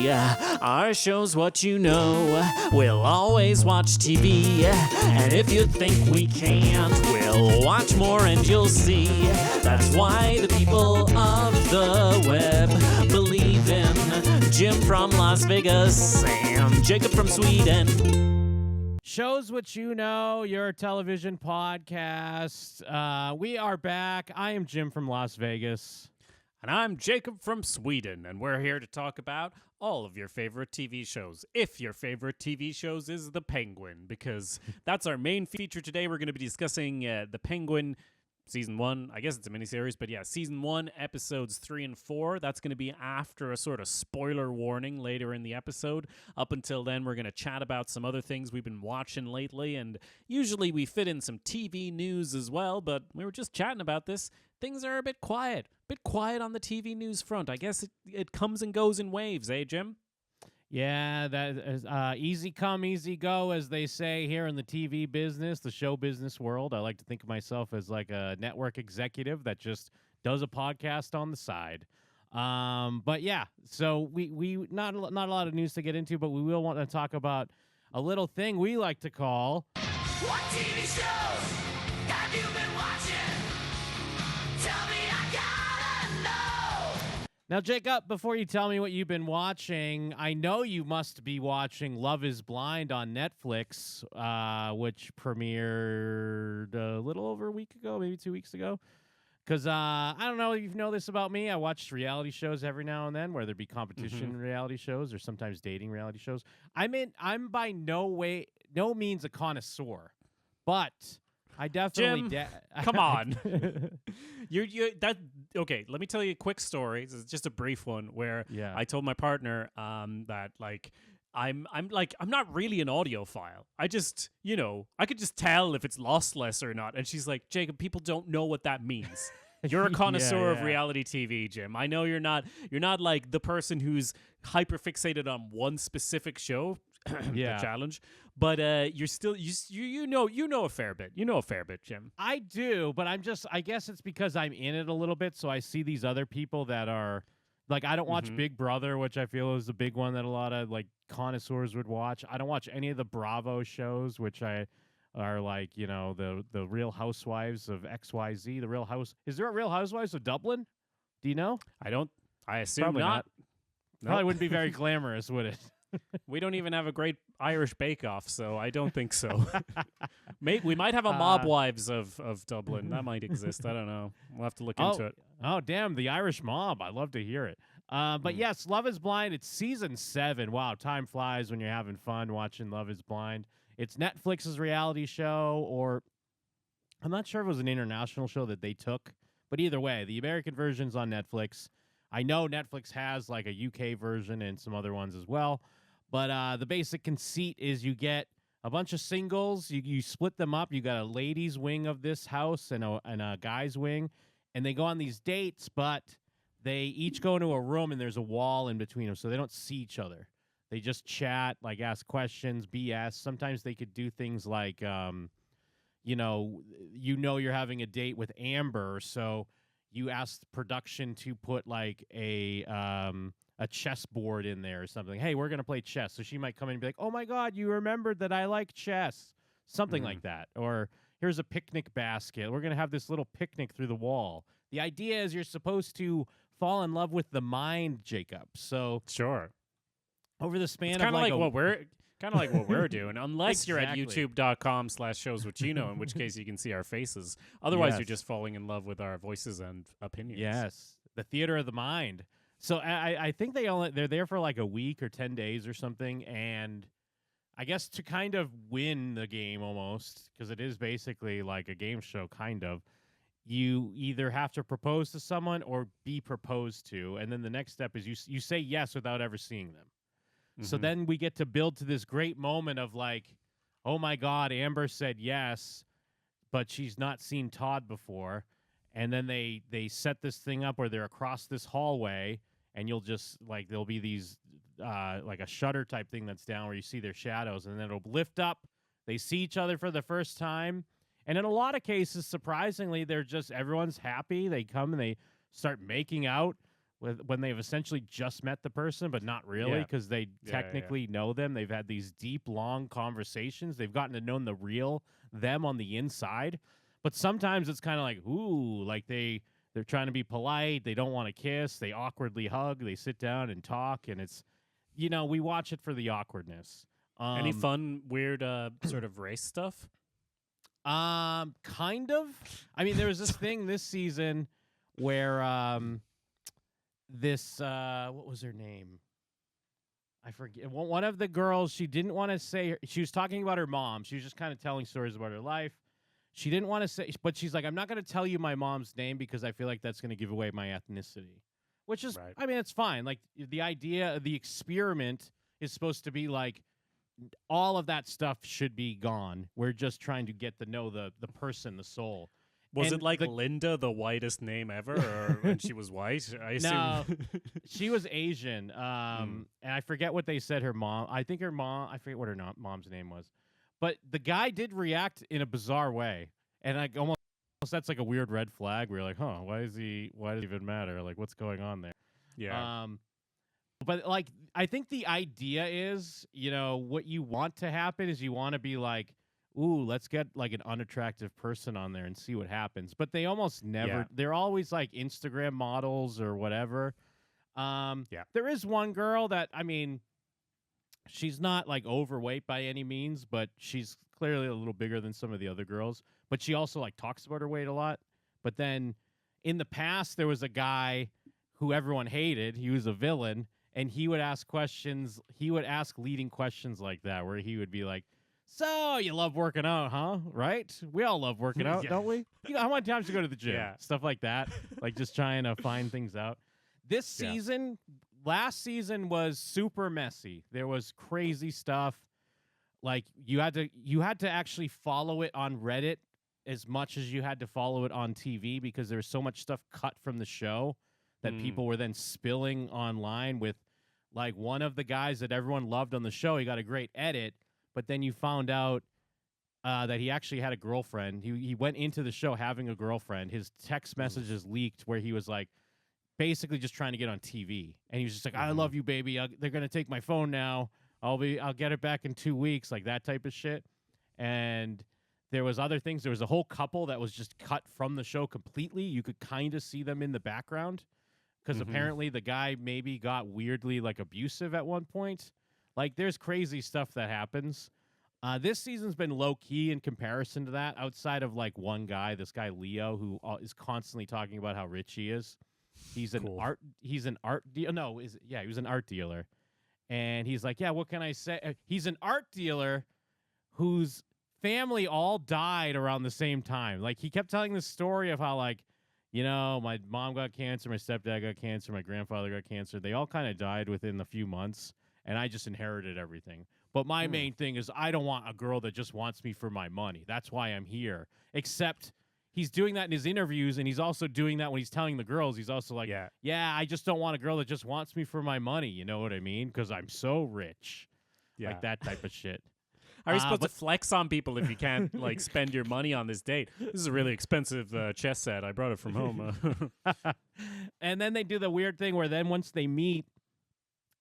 Our show's what you know. We'll always watch TV. And if you think we can't, we'll watch more and you'll see. That's why the people of the web believe in Jim from Las Vegas and Jakob from Sweden. Shows What You Know, your television podcast. We are back. I am Jim from Las Vegas. And I'm Jakob from Sweden, and we're here to talk about all of your favorite TV shows. If your favorite TV shows is The Penguin, because that's our main feature today. We're going to be discussing The Penguin Season 1. I guess it's a miniseries, but yeah, Season 1, Episodes 3 and 4. That's going to be after a sort of spoiler warning later in the episode. Up until then, we're going to chat about some other things we've been watching lately, and usually we fit in some TV news as well, but we were just chatting about this. Things are a bit quiet on the TV news front. I guess it comes and goes in waves, eh, Jim? Yeah, that is easy come, easy go, as they say here in the TV business, the show business world. I like to think of myself as like a network executive that just does a podcast on the side. But yeah, so we not a lot of news to get into, but we will want to talk about a little thing we like to call What TV shows have you been watching? Tell me, I gotta know. Now, Jacob, before you tell me what you've been watching, I know you must be watching Love is Blind on Netflix, which premiered a little over a week ago, maybe 2 weeks ago. Because I don't know if you know this about me. I watch reality shows every now and then, whether it be competition reality shows or sometimes dating reality shows. I'm by no means a connoisseur, but I definitely come on. Okay, let me tell you a quick story. It's just a brief one where I told my partner that like I'm not really an audiophile. I just, I could just tell if it's lossless or not. And she's like, "Jacob, people don't know what that means." You're a connoisseur of reality TV, Jim. I know you're not like the person who's hyper fixated on one specific show. The challenge, but you're still you know a fair bit. You know a fair bit, Jim. I do, but I guess it's because I'm in it a little bit, so I see these other people that are like, I don't watch Big Brother, which I feel is the big one that a lot of like connoisseurs would watch. I don't watch any of the Bravo shows, which are like, the Real Housewives of XYZ. Is there a Real Housewives of Dublin? Do you know? I assume Probably not. Nope. Probably wouldn't be very glamorous, would it? We don't even have a great Irish bake-off, so I don't think so. We might have a Mob Wives of Dublin. That might exist. I don't know. We'll have to look into it. Oh, damn, the Irish mob. I love to hear it. But yes, Love is Blind. It's season 7. Wow, time flies when you're having fun watching Love is Blind. It's Netflix's reality show, or I'm not sure if it was an international show that they took, but either way, the American version's on Netflix. I know Netflix has like a UK version and some other ones as well. But the basic conceit is you get a bunch of singles. You split them up. You got a ladies' wing of this house and a guy's wing. And they go on these dates, but they each go into a room and there's a wall in between them, so they don't see each other. They just chat, like ask questions, BS. Sometimes they could do things like, you're having a date with Amber, so you ask production to put like a chessboard in there or something. Hey, we're going to play chess. So she might come in and be like, "Oh my God, you remembered that I like chess." Something like that. Or here's a picnic basket. We're going to have this little picnic through the wall. The idea is you're supposed to fall in love with the mind, Jacob. So sure. Over the span of like what we're doing, unless you're at youtube.com/showswhatyouknow, in which case you can see our faces. Otherwise, you're just falling in love with our voices and opinions. Yes. The theater of the mind. So I think they're there for like a week or 10 days or something, and I guess to kind of win the game almost, because it is basically like a game show kind of, you either have to propose to someone or be proposed to, and then the next step is you say yes without ever seeing them. So then we get to build to this great moment of like, oh my God, Amber said yes, but she's not seen Todd before, and then they set this thing up where they're across this hallway. And you'll just, like, there'll be these, like a shutter type thing that's down where you see their shadows, and then it'll lift up. They see each other for the first time. And in a lot of cases, surprisingly, everyone's happy. They come and they start making out. when they've essentially just met the person, but not really Yeah. because they Yeah, technically know them. They've had these deep, long conversations. They've gotten to know the real them on the inside. But sometimes it's kind of like, ooh, like they're trying to be polite. They don't want to kiss. They awkwardly hug. They sit down and talk, and it's, we watch it for the awkwardness. Any fun, weird, sort of race stuff? Kind of. I mean, there was this thing this season where this what was her name? I forget. One of the girls, she didn't want to say. She was talking about her mom. She was just kind of telling stories about her life. She didn't want to say, but she's like, I'm not going to tell you my mom's name because I feel like that's going to give away my ethnicity. Which is, Right. I mean, it's fine. Like the idea, the experiment is supposed to be like, all of that stuff should be gone. We're just trying to get to know the person, the soul. Was And it like Linda, the whitest name ever, or when she was white? I assume. No, she was Asian. And I forget what they said her mom. I think her mom. I forget what her mom's name was. But the guy did react in a bizarre way, and like almost that's like a weird red flag. We're like, huh? Why does it even matter? Like, what's going on there? Yeah. But like, I think the idea is, what you want to happen is you want to be like, ooh, let's get like an unattractive person on there and see what happens. But they almost never. Yeah. They're always like Instagram models or whatever. There is one girl that, I mean, she's not like overweight by any means, but she's clearly a little bigger than some of the other girls. But she also like talks about her weight a lot. But then in the past, there was a guy who everyone hated. He was a villain, and he would ask questions. He would ask leading questions like that, where he would be like, "So you love working out, huh? Right? We all love working out, Yeah. don't we? How many times you go to the gym? Yeah. Stuff like that. Like just trying to find things out. This season, last season was super messy. There was crazy stuff. Like you had to actually follow it on Reddit as much as you had to follow it on TV because there was so much stuff cut from the show that people were then spilling online with, like, one of the guys that everyone loved on the show. He got a great edit, but then you found out that he actually had a girlfriend. He went into the show having a girlfriend. His text messages leaked where he was like basically just trying to get on TV, and he was just like, "I love you, baby. They're gonna take my phone now. I'll get it back in 2 weeks," like that type of shit. And there was other things. There was a whole couple that was just cut from the show completely. You could kind of see them in the background because apparently the guy maybe got weirdly like abusive at one point. Like there's crazy stuff that happens. This season's been low key in comparison to that. Outside of like one guy, this guy Leo, who is constantly talking about how rich he is. He's an art. He's an art. He was an art dealer, and he's like, yeah. What can I say? He's an art dealer whose family all died around the same time. Like he kept telling this story of how like, my mom got cancer, my stepdad got cancer, my grandfather got cancer. They all kind of died within a few months, and I just inherited everything. But my main thing is I don't want a girl that just wants me for my money. That's why I'm here. Except he's doing that in his interviews, and he's also doing that when he's telling the girls. He's also like, yeah, I just don't want a girl that just wants me for my money. You know what I mean? Because I'm so rich. Yeah. Like that type of shit. How are you supposed to flex on people if you can't like spend your money on this date? This is a really expensive chess set. I brought it from home. And then they do the weird thing where then once they meet,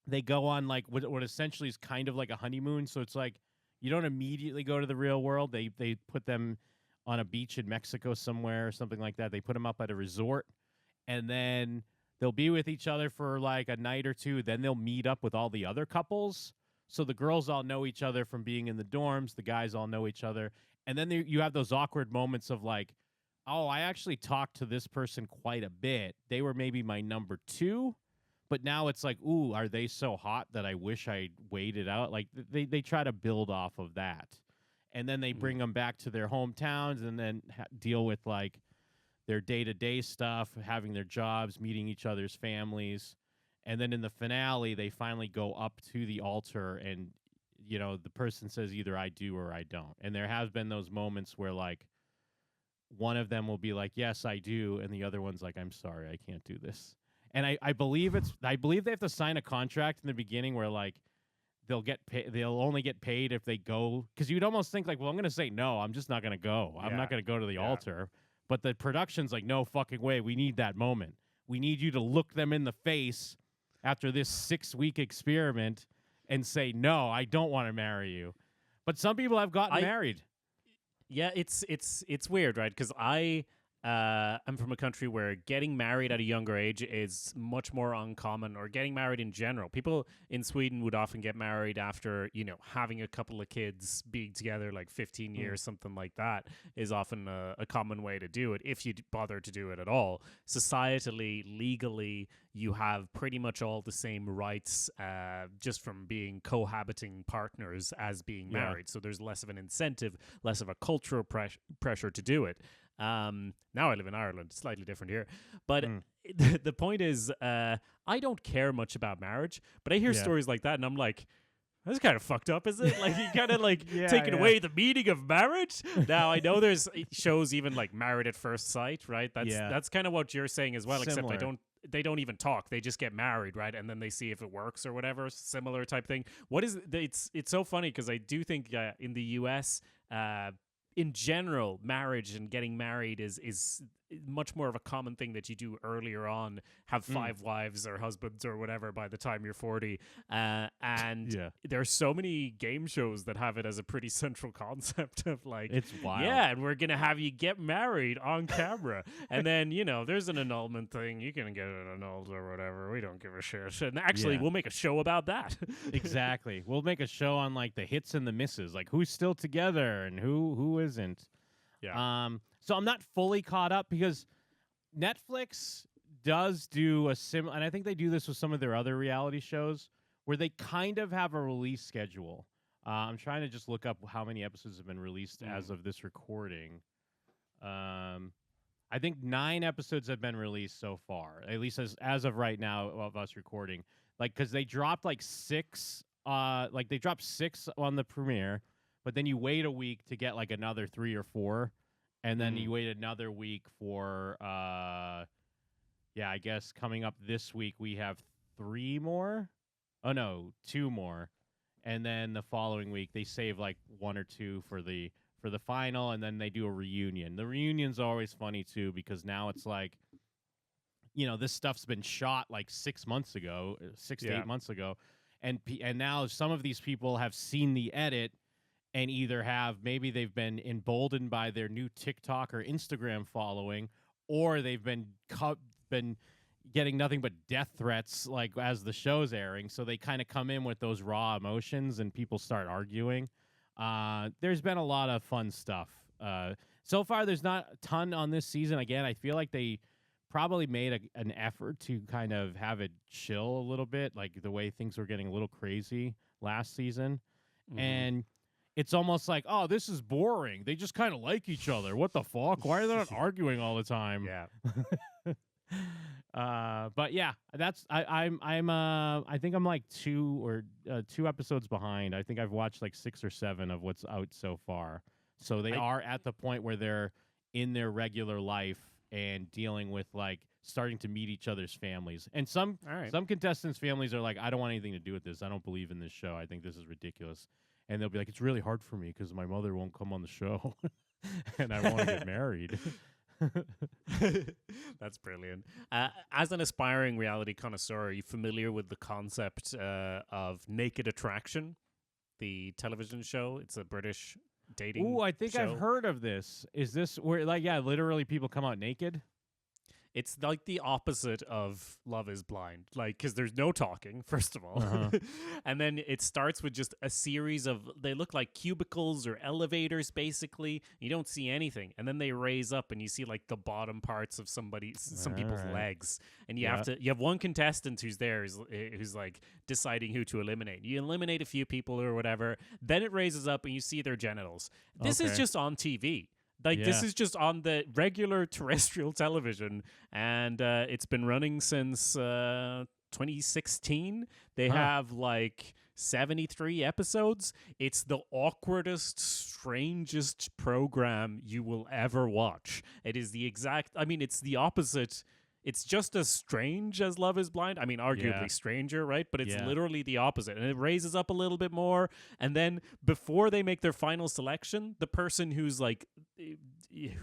they go on like what essentially is kind of like a honeymoon. So it's like you don't immediately go to the real world. They put them on a beach in Mexico somewhere or something like that. They put them up at a resort, and then they'll be with each other for like a night or two. Then they'll meet up with all the other couples. So the girls all know each other from being in the dorms. The guys all know each other. And then you have those awkward moments of like, oh, I actually talked to this person quite a bit. They were maybe my number 2. But now it's like, ooh, are they so hot that I wish I'd waited out? Like they try to build off of that. And then they bring them back to their hometowns and then deal with like their day-to-day stuff, having their jobs, meeting each other's families. And then in the finale, they finally go up to the altar and, the person says either I do or I don't. And there has been those moments where like one of them will be like, yes, I do. And the other one's like, I'm sorry, I can't do this. And I believe they have to sign a contract in the beginning where like they'll only get paid if they go, because you'd almost think like, well, I'm going to say no, I'm just not going to go. I'm not going to go to the altar. But the production's like, no fucking way, we need that moment. we need you to look them in the face after this 6-week experiment and say, no, I don't want to marry you. But some people have gotten married. Yeah, it's weird, right? Because I'm from a country where getting married at a younger age is much more uncommon, or getting married in general. People in Sweden would often get married after, having a couple of kids, being together like 15 years, something like that is often a common way to do it, if you bother to do it at all. Societally, legally, you have pretty much all the same rights just from being cohabiting partners as being married. So there's less of an incentive, less of a cultural pressure to do it. Now I live in Ireland, it's slightly different here. But the point is, I don't care much about marriage, but I hear stories like that and I'm like, that's kind of fucked up, is it? Like, you kind of like taking away the meaning of marriage. Now, I know there's shows even like Married at First Sight, right? That's kind of what you're saying as well, Similar. except they don't even talk. They just get married, right? And then they see if it works or whatever, similar type thing. It's so funny because I do think in the US, in general, marriage and getting married is much more of a common thing that you do earlier on. Have 5 wives or husbands or whatever by the time you're 40. And there are so many game shows that have it as a pretty central concept of like, it's wild. Yeah, and we're going to have you get married on camera. And then, there's an annulment thing. You can get it annulled or whatever. We don't give a shit. And actually, we'll make a show about that. Exactly. We'll make a show on like the hits and the misses, like who's still together and who isn't. Yeah. So I'm not fully caught up because Netflix does do and I think they do this with some of their other reality shows where they kind of have a release schedule. I'm trying to just look up how many episodes have been released as of this recording. I think 9 episodes have been released so far, at least as of right now of us recording. Like, because they dropped like 6, they dropped 6 on the premiere, but then you wait a week to get like another 3 or 4. And then you wait another week for, I guess coming up this week we have 3 more. Oh, no, 2 more. And then the following week they save like 1 or 2 for the final, and then they do a reunion. The reunion's always funny, too, because now it's like, this stuff's been shot like 6 months ago, 6 to 8 months ago. And now some of these people have seen the edit and either maybe they've been emboldened by their new TikTok or Instagram following, or they've been getting nothing but death threats like as the show's airing. So they kind of come in with those raw emotions and people start arguing. There's been a lot of fun stuff. So far, there's not a ton on this season. Again, I feel like they probably made an effort to kind of have it chill a little bit, like the way things were getting a little crazy last season. And it's almost like, oh, this is boring. They just kind of like each other. What the fuck? Why are they not arguing all the time? Yeah. But yeah, that's I think I'm like 2 episodes behind. I think I've watched like 6 or 7 of what's out so far. So they are at the point where they're in their regular life and dealing with like starting to meet each other's families. And some contestants' families are like, I don't want anything to do with this. I don't believe in this show. I think this is ridiculous. And they'll be like, it's really hard for me because my mother won't come on the show and I want to get married. That's brilliant. As an aspiring reality connoisseur, are you familiar with the concept of Naked Attraction, the television show? It's a British dating Ooh, I think show. I've heard of this. Is this where, like, literally people come out naked? It's like the opposite of Love is Blind, like, because there's no talking, first of all. And then it starts with just a series of, they look like cubicles or elevators, basically. You don't see anything. And then they raise up and you see like the bottom parts of some people's legs. And you have one contestant who's there, who's like deciding who to eliminate. You eliminate a few people or whatever. Then it raises up and you see their genitals. This is just on TV. This is just on the regular terrestrial television, and it's been running since 2016. They have like 73 episodes. It's the awkwardest, strangest program you will ever watch. It is it's the opposite. It's just as strange as Love is Blind. I mean, arguably stranger, right? But it's literally the opposite. And it raises up a little bit more. And then before they make their final selection, the person who's like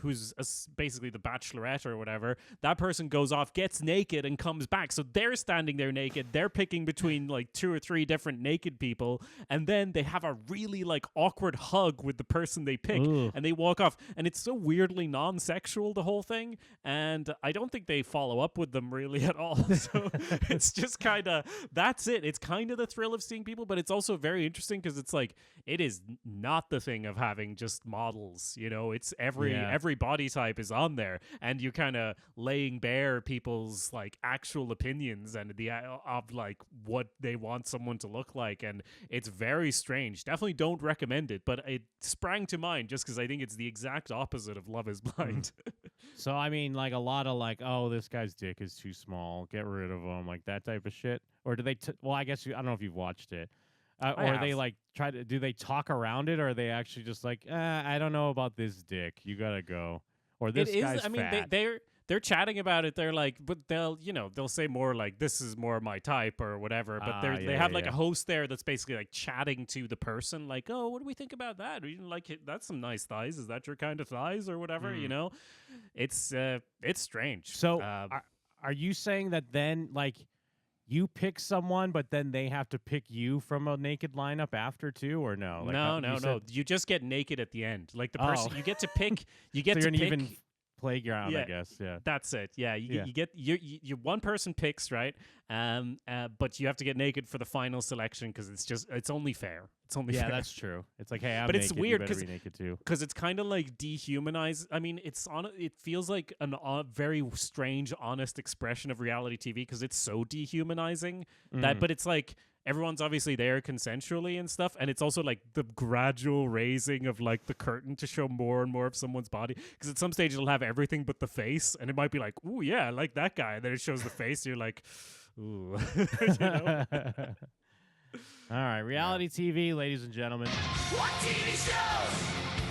who's basically the bachelorette or whatever, that person goes off, gets naked, and comes back. So they're standing there naked. They're picking between like 2 or 3 different naked people, and then they have a really like awkward hug with the person they pick, Ooh. and they walk off. And it's so weirdly non-sexual, the whole thing. And I don't think they follow up with them really at all. So it's just kind of, that's it. It's kind of the thrill of seeing people, but it's also very interesting because it's like, it is not the thing of having just models, you know. It's every body type is on there, and you're kind of laying bare people's like actual opinions and the of like what they want someone to look like, and it's very strange. Definitely don't recommend it, but it sprang to mind just because I think it's the exact opposite of Love Is Blind. So I mean, like a lot of like, oh, this guy's dick is too small, get rid of him, like that type of shit. Or do they? Well, I guess I don't know if you've watched it. Or they like do they talk around it, or are they actually just like, I don't know about this dick, you gotta go, or this guy's I mean, fat. they're chatting about it. They're like, but they'll say more like, this is more my type or whatever. But they have like a host there that's basically like chatting to the person, like, oh, what do we think about that? You like it? That's some nice thighs. Is that your kind of thighs or whatever? You know, it's strange. So are you saying that then like you pick someone, but then they have to pick you from a naked lineup after too, or no? Like, no. You just get naked at the end. Like the person you get to pick. You get so to you're pick. even playground, I guess. Yeah, that's it. Yeah, you get you one person picks, right? But you have to get naked for the final selection because it's only fair. It's only fair. That's true. It's like, hey, I'm but naked, it's weird because naked too. Because it's kind of like dehumanized. I mean, it feels like a very strange, honest expression of reality TV because it's so dehumanizing that. But it's like, everyone's obviously there consensually and stuff, and it's also like the gradual raising of like the curtain to show more and more of someone's body, because at some stage it'll have everything but the face, and it might be like, ooh, yeah, I like that guy, and then it shows the face, and you're like, ooh. You know? All right, reality TV, ladies and gentlemen. What TV shows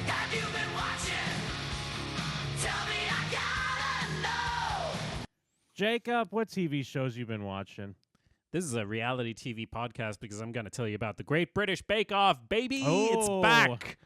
have you been watching? Tell me, I gotta know. Jacob, what TV shows you been watching? This is a reality TV podcast because I'm going to tell you about the Great British Bake Off, baby. It's Oh, back.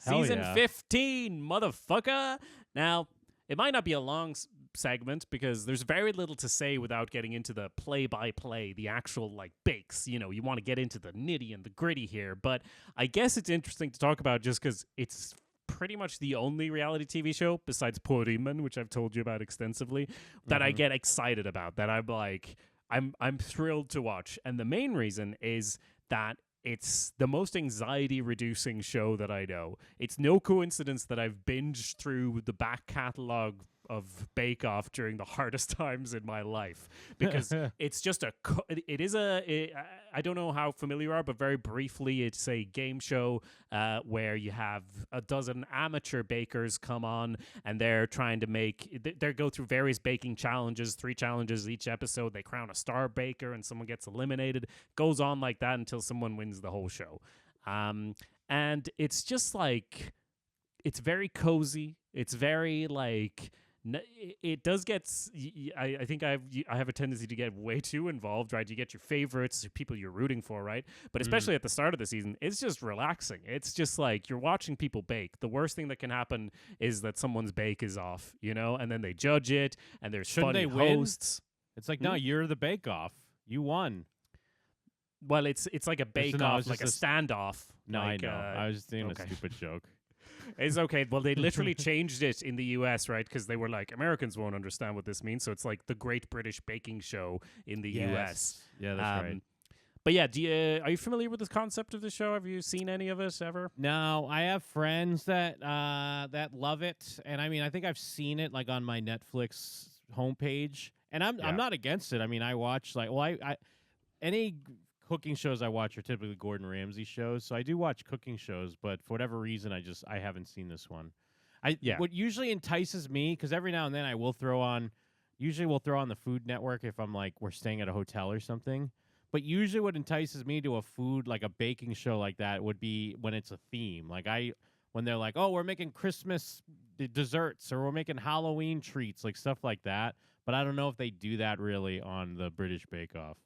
hell Season yeah. 15, motherfucker. Now, it might not be a long segment because there's very little to say without getting into the play-by-play, the actual, like, bakes. You know, you want to get into the nitty and the gritty here. But I guess it's interesting to talk about just because it's pretty much the only reality TV show, besides Porimen, which I've told you about extensively, that I get excited about, that I'm like, I'm thrilled to watch. And the main reason is that it's the most anxiety-reducing show that I know. It's no coincidence that I've binged through the back catalog of Bake Off during the hardest times in my life, because it's just I don't know how familiar you are, but very briefly, it's a game show where you have a dozen amateur bakers come on, and they're trying to they go through various baking challenges, 3 challenges each episode. They crown a star baker, and someone gets eliminated. Goes on like that until someone wins the whole show. And it's just like, it's very cozy. It's very like, it does get, I think I have a tendency to get way too involved, right? You get your favorites, people you're rooting for, right? But especially at the start of the season, it's just relaxing. It's just like, you're watching people bake. The worst thing that can happen is that someone's bake is off, you know, and then they judge it, and there's Shouldn't funny they win? hosts. It's like, no, you're the Bake Off. You won. Well, it's like a bake-off, like a standoff. No, like, I know. I was just doing okay. a stupid joke. It's okay. Well, they literally changed it in the US, right? Because they were like, Americans won't understand what this means. So it's like the Great British Baking Show in the US. Yeah, that's right. But yeah, are you familiar with the concept of the show? Have you seen any of it ever? No, I have friends that that love it, and I mean, I think I've seen it like on my Netflix homepage, and I'm not against it. I mean, I watch like, well, I any cooking shows I watch are typically Gordon Ramsay shows, so I do watch cooking shows, but for whatever reason, I haven't seen this one. What usually entices me, because every now and then I will throw on, usually we'll throw on the Food Network if I'm like, we're staying at a hotel or something. But usually what entices me to a food, like a baking show like that, would be when it's a theme. Like when they're like, oh, we're making Christmas desserts, or we're making Halloween treats, like stuff like that. But I don't know if they do that really on the British Bake Off.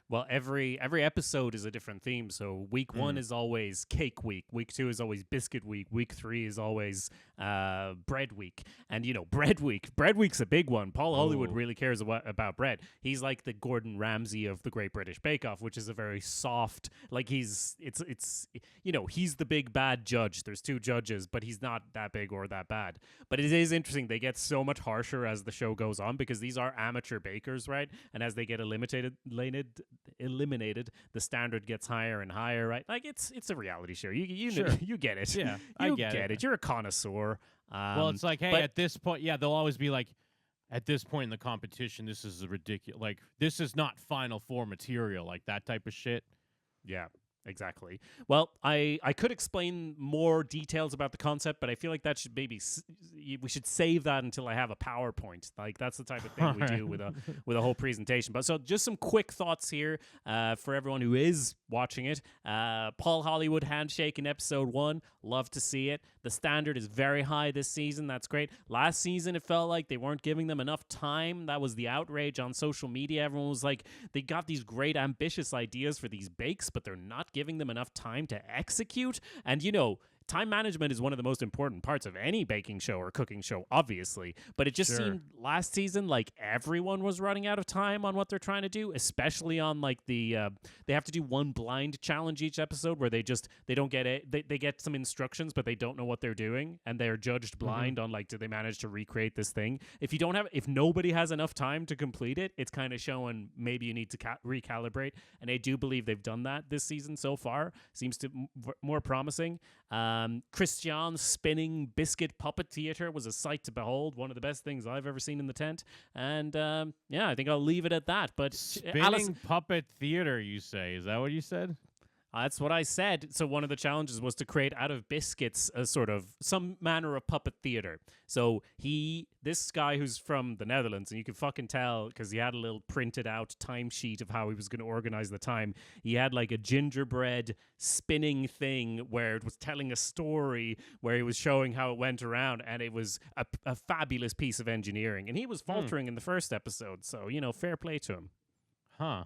Well, every episode is a different theme. So week 1 is always cake week. Week 2 is always biscuit week. Week 3 is always bread week. And bread week. Bread week's a big one. Paul Hollywood really cares about bread. He's like the Gordon Ramsay of the Great British Bake Off, which is a very soft. Like he's the big bad judge. There's 2 judges, but he's not that big or that bad. But it is interesting. They get so much harsher as the show goes on because these are amateur bakers, right? And as they get eliminated, the standard gets higher and higher, right? Like it's a reality show. You get it. Yeah, you I get it. You're a connoisseur. Well, it's like, hey, at this point, they'll always be like, at this point in the competition, this is ridiculous. Like, this is not Final Four material, like that type of shit. Yeah. Exactly. Well, I could explain more details about the concept, but I feel like that should we should save that until I have a PowerPoint. Like that's the type of thing we do with a whole presentation. But so just some quick thoughts here for everyone who is watching it. Paul Hollywood handshake in episode 1. Love to see it. The standard is very high this season. That's great. Last season, it felt like they weren't giving them enough time. That was the outrage on social media. Everyone was like, they got these great ambitious ideas for these bakes, but they're not giving them enough time to execute. And time management is one of the most important parts of any baking show or cooking show, obviously. But it just seemed last season like everyone was running out of time on what they're trying to do, especially on like they have to do one blind challenge each episode where they don't get it. They get some instructions, but they don't know what they're doing, and they're judged blind on like, did they manage to recreate this thing? If nobody has enough time to complete it, it's kind of showing maybe you need to recalibrate. And I do believe they've done that this season so far. Seems to more promising. Christian's spinning biscuit puppet theater was a sight to behold. One of the best things I've ever seen in the tent. And I think I'll leave it at that. But spinning puppet theater, you say? Is that what you said? That's what I said. So one of the challenges was to create out of biscuits a sort of some manner of puppet theater. So this guy who's from the Netherlands, and you can fucking tell because he had a little printed out timesheet of how he was going to organize the time. He had like a gingerbread spinning thing where it was telling a story where he was showing how it went around, and it was a fabulous piece of engineering. And he was faltering in the first episode, so fair play to him. Huh.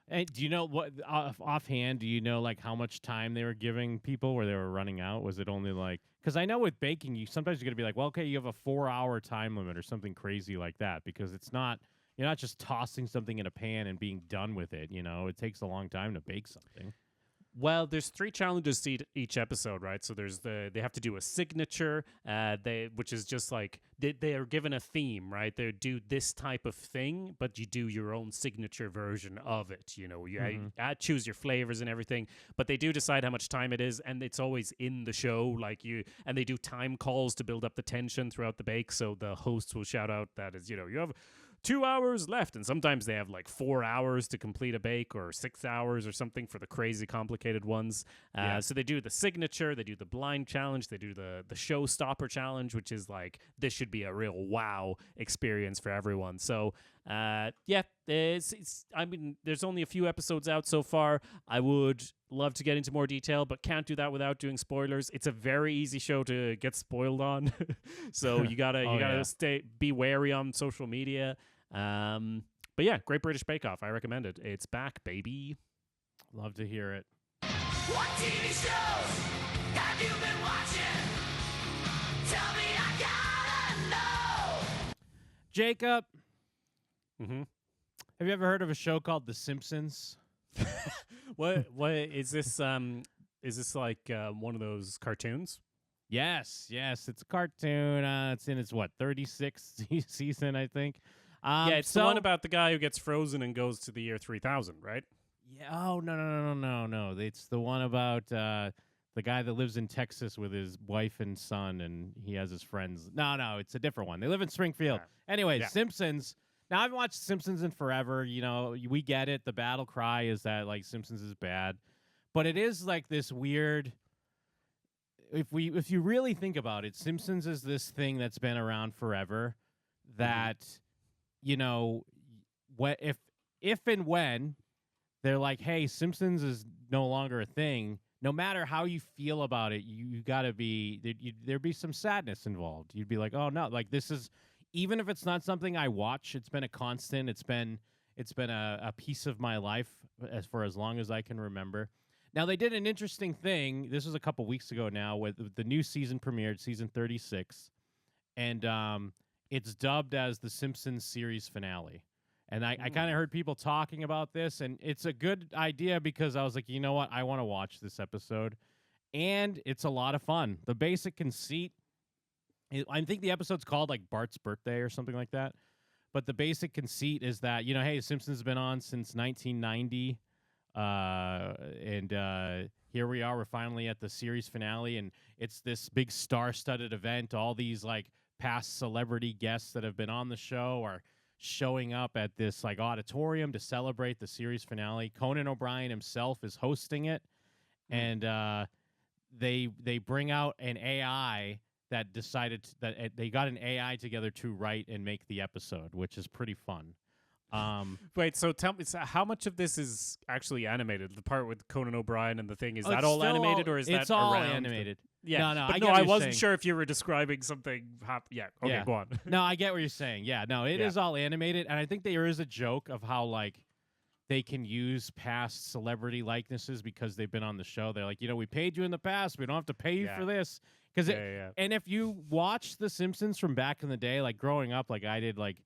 Hey, do you know what offhand? Do you know like how much time they were giving people where they were running out? Was it only like? Because I know with baking, you're gonna be like, well, okay, you have a 4-hour time limit or something crazy like that. Because you're not just tossing something in a pan and being done with it. It takes a long time to bake something. Well, there's 3 challenges to each episode, right? So there's they have to do a signature, which is just like they are given a theme, right? They do this type of thing, but you do your own signature version of it. You choose your flavors and everything, but they do decide how much time it is, and it's always in the show, and they do time calls to build up the tension throughout the bake. So the hosts will shout out that is, you have 2 hours left, and sometimes they have like 4 hours to complete a bake, or 6 hours or something for the crazy complicated ones. So they do the signature, they do the blind challenge, they do the showstopper challenge, which is like, this should be a real wow experience for everyone. So there's only a few episodes out so far. I would love to get into more detail, but can't do that without doing spoilers. It's a very easy show to get spoiled on. So you gotta be wary on social media. But yeah, Great British Bake Off. I recommend it. It's back, baby. Love to hear it. What TV shows have you been watching? Tell me, I gotta know. Jacob, Mm-hmm. have you ever heard of a show called The Simpsons? What is this? Is this like one of those cartoons? Yes, it's a cartoon. It's in its 36th season, I think. It's the one about the guy who gets frozen and goes to the year 3000, right? Yeah. Oh no. It's the one about the guy that lives in Texas with his wife and son, and he has his friends. No, it's a different one. They live in Springfield. Yeah. Anyway, Yeah. Simpsons. Now, I haven't watched Simpsons in forever. We get it. The battle cry is that like Simpsons is bad, but it is like this weird. If you really think about it, Simpsons is this thing that's been around forever. That if and when they're like, hey, Simpsons is no longer a thing. No matter how you feel about it, you gotta be there'd be some sadness involved. You'd be like, oh no, like this is. Even if it's not something I watch, it's been a constant. It's been It's been a piece of my life for as long as I can remember. Now, they did an interesting thing. This was a couple weeks ago now, with the new season premiered, season 36, and it's dubbed as the Simpsons series finale. And I kind of heard people talking about this, and it's a good idea because I was like, you know what? I want to watch this episode, and it's a lot of fun. The basic conceit, I think the episode's called like Bart's Birthday or something like that. But the basic conceit is that, hey, Simpsons has been on since 1990. And here we are. We're finally at the series finale, and it's this big star-studded event. All these like past celebrity guests that have been on the show are showing up at this like auditorium to celebrate the series finale. Conan O'Brien himself is hosting it, and they bring out an AI that decided that they got an AI together to write and make the episode, which is pretty fun. Wait, so tell me, how much of this is actually animated? The part with Conan O'Brien and the thing, is that It's all still animated, or is that it's all around animated? Yeah, No, but I no, get what I you're wasn't saying. sure if you were describing something. Yeah, okay, Yeah. go on. No, I get what you're saying. Yeah, no, it is all animated, and I think there is a joke of how like they can use past celebrity likenesses because they've been on the show. They're like, we paid you in the past, we don't have to pay you Yeah. for this. Because Yeah. and if you watch The Simpsons from back in the day, like growing up, like I did, like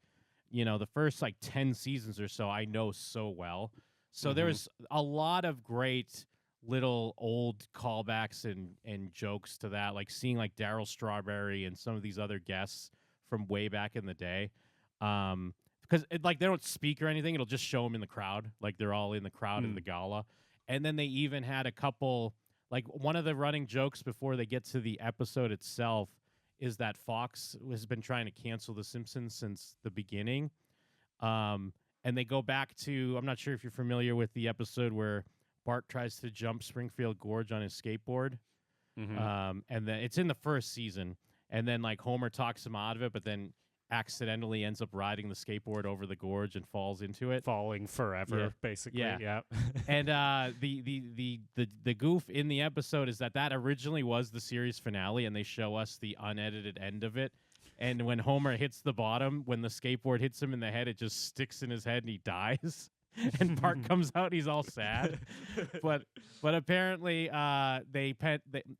the first like 10 seasons or so, I know so well. So there's a lot of great little old callbacks and jokes to that, like seeing like Daryl Strawberry and some of these other guests from way back in the day. Because like they don't speak or anything, it'll just show them in the crowd, like they're all in the crowd in the gala. And then they even had a couple, like one of the running jokes before they get to the episode itself is that Fox has been trying to cancel The Simpsons since the beginning. And they go back to, I'm not sure if you're familiar with the episode where Bart tries to jump Springfield Gorge on his skateboard. And then it's in the first season. And then like Homer talks him out of it, but then accidentally ends up riding the skateboard over the gorge and falls into it. Falling forever, basically. Yeah. And the goof in the episode is that originally was the series finale, and they show us the unedited end of it. And when Homer hits the bottom, when the skateboard hits him in the head, it just sticks in his head and he dies. And Bart comes out, he's all sad. But apparently,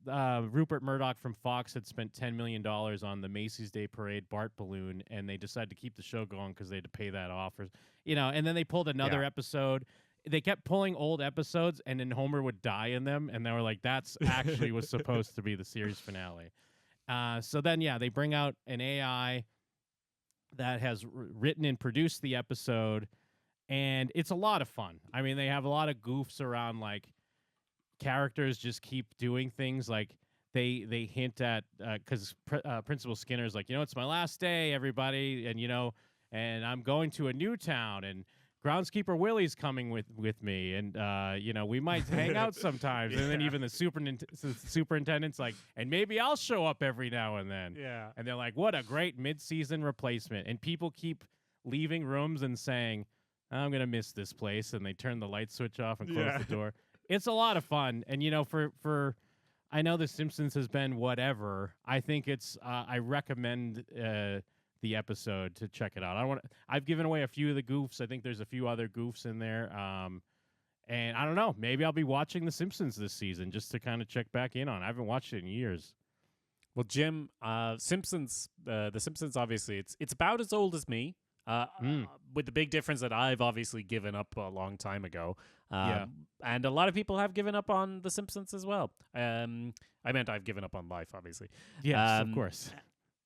Rupert Murdoch from Fox had spent $10 million on the Macy's Day Parade Bart balloon, and they decided to keep the show going because they had to pay that off. And then they pulled another episode. They kept pulling old episodes, and then Homer would die in them, and they were like, that's actually was supposed to be the series finale. So then, they bring out an AI that has written and produced the episode, and it's a lot of fun. I mean, they have a lot of goofs around, like, characters just keep doing things. Like, they hint at, because Principal Skinner's like, it's my last day, everybody, and, and I'm going to a new town, and Groundskeeper Willie's coming with me, and, we might hang out sometimes. And then even the superintendent's like, and maybe I'll show up every now and then. Yeah. And they're like, what a great mid-season replacement. And people keep leaving rooms and saying, I'm going to miss this place. And they turn the light switch off and close the door. It's a lot of fun. And, for I know The Simpsons has been whatever. I think it's, I recommend the episode to check it out. I've given away a few of the goofs. I think there's a few other goofs in there. And I don't know, maybe I'll be watching The Simpsons this season just to kind of check back in on. I haven't watched it in years. Well, Jim, Simpsons, The Simpsons, obviously, it's about as old as me. With the big difference that I've obviously given up a long time ago. And a lot of people have given up on The Simpsons as well. I meant I've given up on life, obviously. Yes, of course.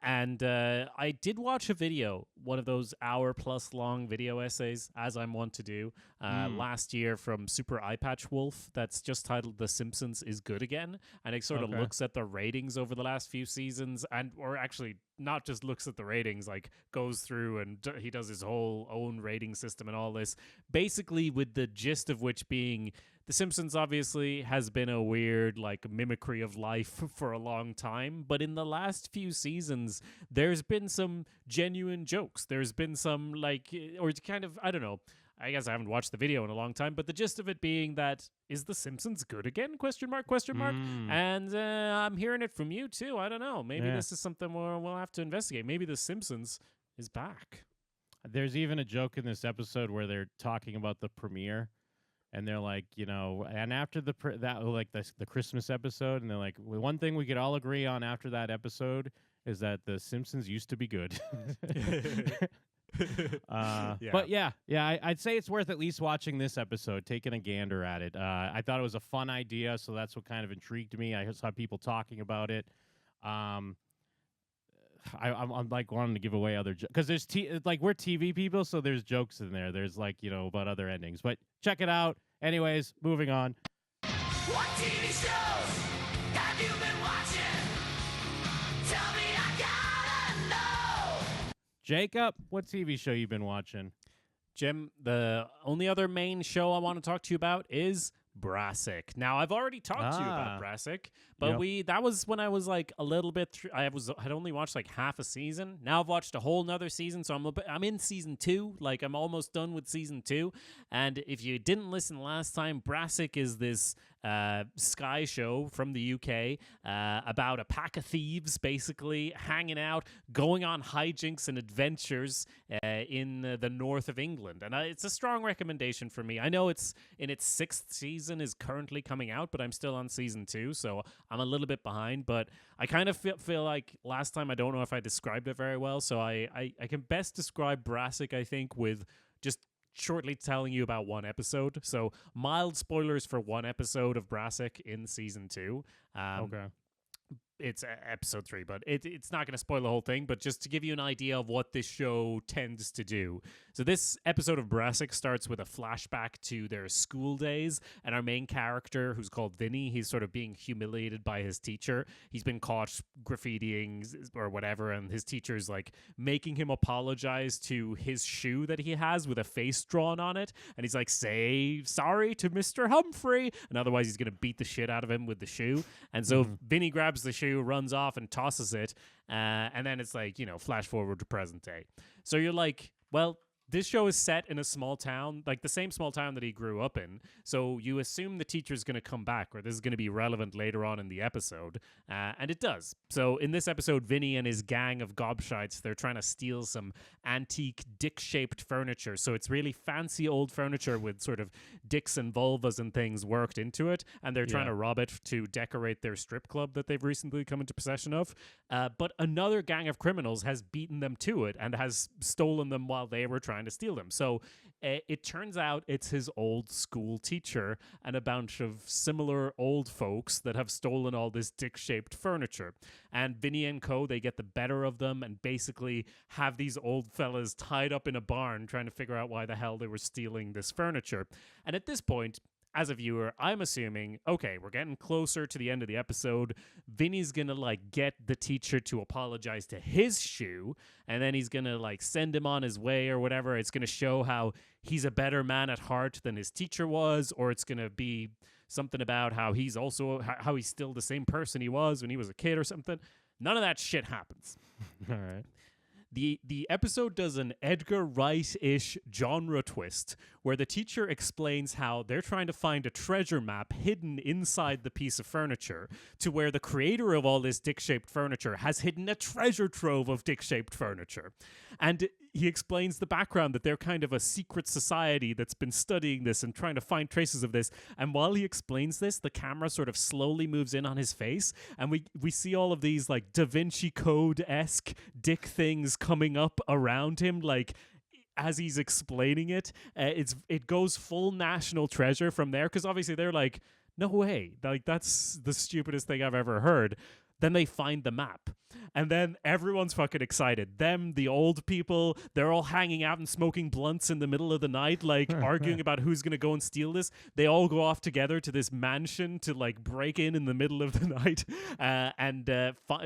And I did watch a video, one of those hour-plus long video essays, as I'm wont to do, last year from Super Eyepatch Wolf that's just titled The Simpsons is Good Again. And it sort of looks at the ratings over the last few seasons, or actually not just looks at the ratings, like goes through and he does his whole own rating system and all this, basically with the gist of which being The Simpsons obviously has been a weird, like, mimicry of life for a long time, but in the last few seasons, there's been some genuine jokes. There's been some, like, or kind of, I don't know, I guess I haven't watched the video in a long time, but the gist of it being that, is The Simpsons good again? Question mark. And I'm hearing it from you, too. I don't know. Maybe this is something we'll have to investigate. Maybe The Simpsons is back. There's even a joke in this episode where they're talking about the premiere, and they're like, and after the the Christmas episode, and they're like, well, one thing we could all agree on after that episode is that the Simpsons used to be good. But I'd say it's worth at least watching this episode, taking a gander at it. I thought it was a fun idea, so that's what kind of intrigued me. I saw people talking about it. I'm like wanting to give away other because there's we're TV people, so there's jokes in there. There's about other endings, but check it out. Anyways, moving on. What TV shows have you been watching? Tell me, I gotta know. Jacob, what TV show you been watching? Jim, the only other main show I want to talk to you about is Brassic. Now, I've already talked to you about Brassic, but that was when I was like a little bit had only watched like half a season. Now I've watched a whole nother season, so I'm in season 2. Like, I'm almost done with season 2. And if you didn't listen last time, Brassic is this Sky show from the UK about a pack of thieves basically hanging out, going on hijinks and adventures in the north of England. And it's a strong recommendation for me. I know it's in its 6th season is currently coming out, but I'm still on season 2, so I'm a little bit behind. But I kind of feel like last time, I don't know if I described it very well, so I can best describe Brassic, I think, with just shortly telling you about one episode. So mild spoilers for one episode of Brassic in season 2. Okay. It's episode 3, but it's not going to spoil the whole thing, but just to give you an idea of what this show tends to do. So this episode of Brassic starts with a flashback to their school days, and our main character, who's called Vinny, he's sort of being humiliated by his teacher. He's been caught graffitiing or whatever, and his teacher's like making him apologize to his shoe that he has with a face drawn on it, and he's like, say sorry to Mr. Humphrey, and otherwise he's going to beat the shit out of him with the shoe. And so Vinny grabs the shoe, runs off and tosses it, and then it's like, flash forward to present day. So you're like, well, this show is set in a small town, like the same small town that he grew up in. So you assume the teacher's going to come back, or this is going to be relevant later on in the episode. And it does. So in this episode, Vinny and his gang of gobshites, they're trying to steal some antique dick-shaped furniture. So it's really fancy old furniture with sort of dicks and vulvas and things worked into it. And they're trying to rob it to decorate their strip club that they've recently come into possession of. But another gang of criminals has beaten them to it and has stolen them while they were trying to steal them. So it turns out it's his old school teacher and a bunch of similar old folks that have stolen all this dick-shaped furniture. And Vinny and co, they get the better of them and basically have these old fellas tied up in a barn trying to figure out why the hell they were stealing this furniture. And at this point, as a viewer, I'm assuming, okay, we're getting closer to the end of the episode. Vinny's going to, get the teacher to apologize to his shoe, and then he's going to, send him on his way or whatever. It's going to show how he's a better man at heart than his teacher was, or it's going to be something about how he's still the same person he was when he was a kid or something. None of that shit happens. All right. The episode does an Edgar Wright-ish genre twist where the teacher explains how they're trying to find a treasure map hidden inside the piece of furniture, to where the creator of all this dick-shaped furniture has hidden a treasure trove of dick-shaped furniture. And he explains the background, that they're kind of a secret society that's been studying this and trying to find traces of this. And while he explains this, the camera sort of slowly moves in on his face, and we see all of these Da Vinci Code-esque dick things coming up around him, as he's explaining it. It goes full National Treasure from there, because obviously they're like, no way, that's the stupidest thing I've ever heard. Then they find the map. And then everyone's fucking excited. Them, the old people, they're all hanging out and smoking blunts in the middle of the night, arguing about who's going to go and steal this. They all go off together to this mansion to break in the middle of the night and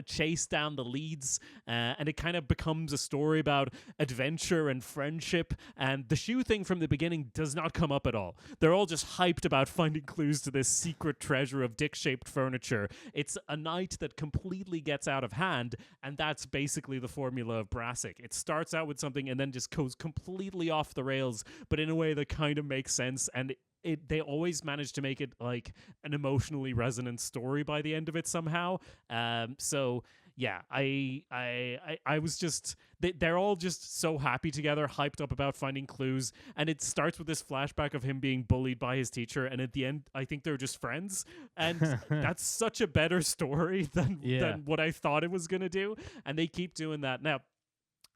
chase down the leads. And it kind of becomes a story about adventure and friendship. And the shoe thing from the beginning does not come up at all. They're all just hyped about finding clues to this secret treasure of dick-shaped furniture. It's a night that completely gets out of hand, and that's basically the formula of Brassic. It starts out with something and then just goes completely off the rails, but in a way that kind of makes sense, and they always manage to make it an emotionally resonant story by the end of it somehow. So yeah, I was just they're all just so happy together, hyped up about finding clues, and it starts with this flashback of him being bullied by his teacher, and at the end, I think they're just friends, and that's such a better story Yeah. than what I thought it was gonna do, and they keep doing that now.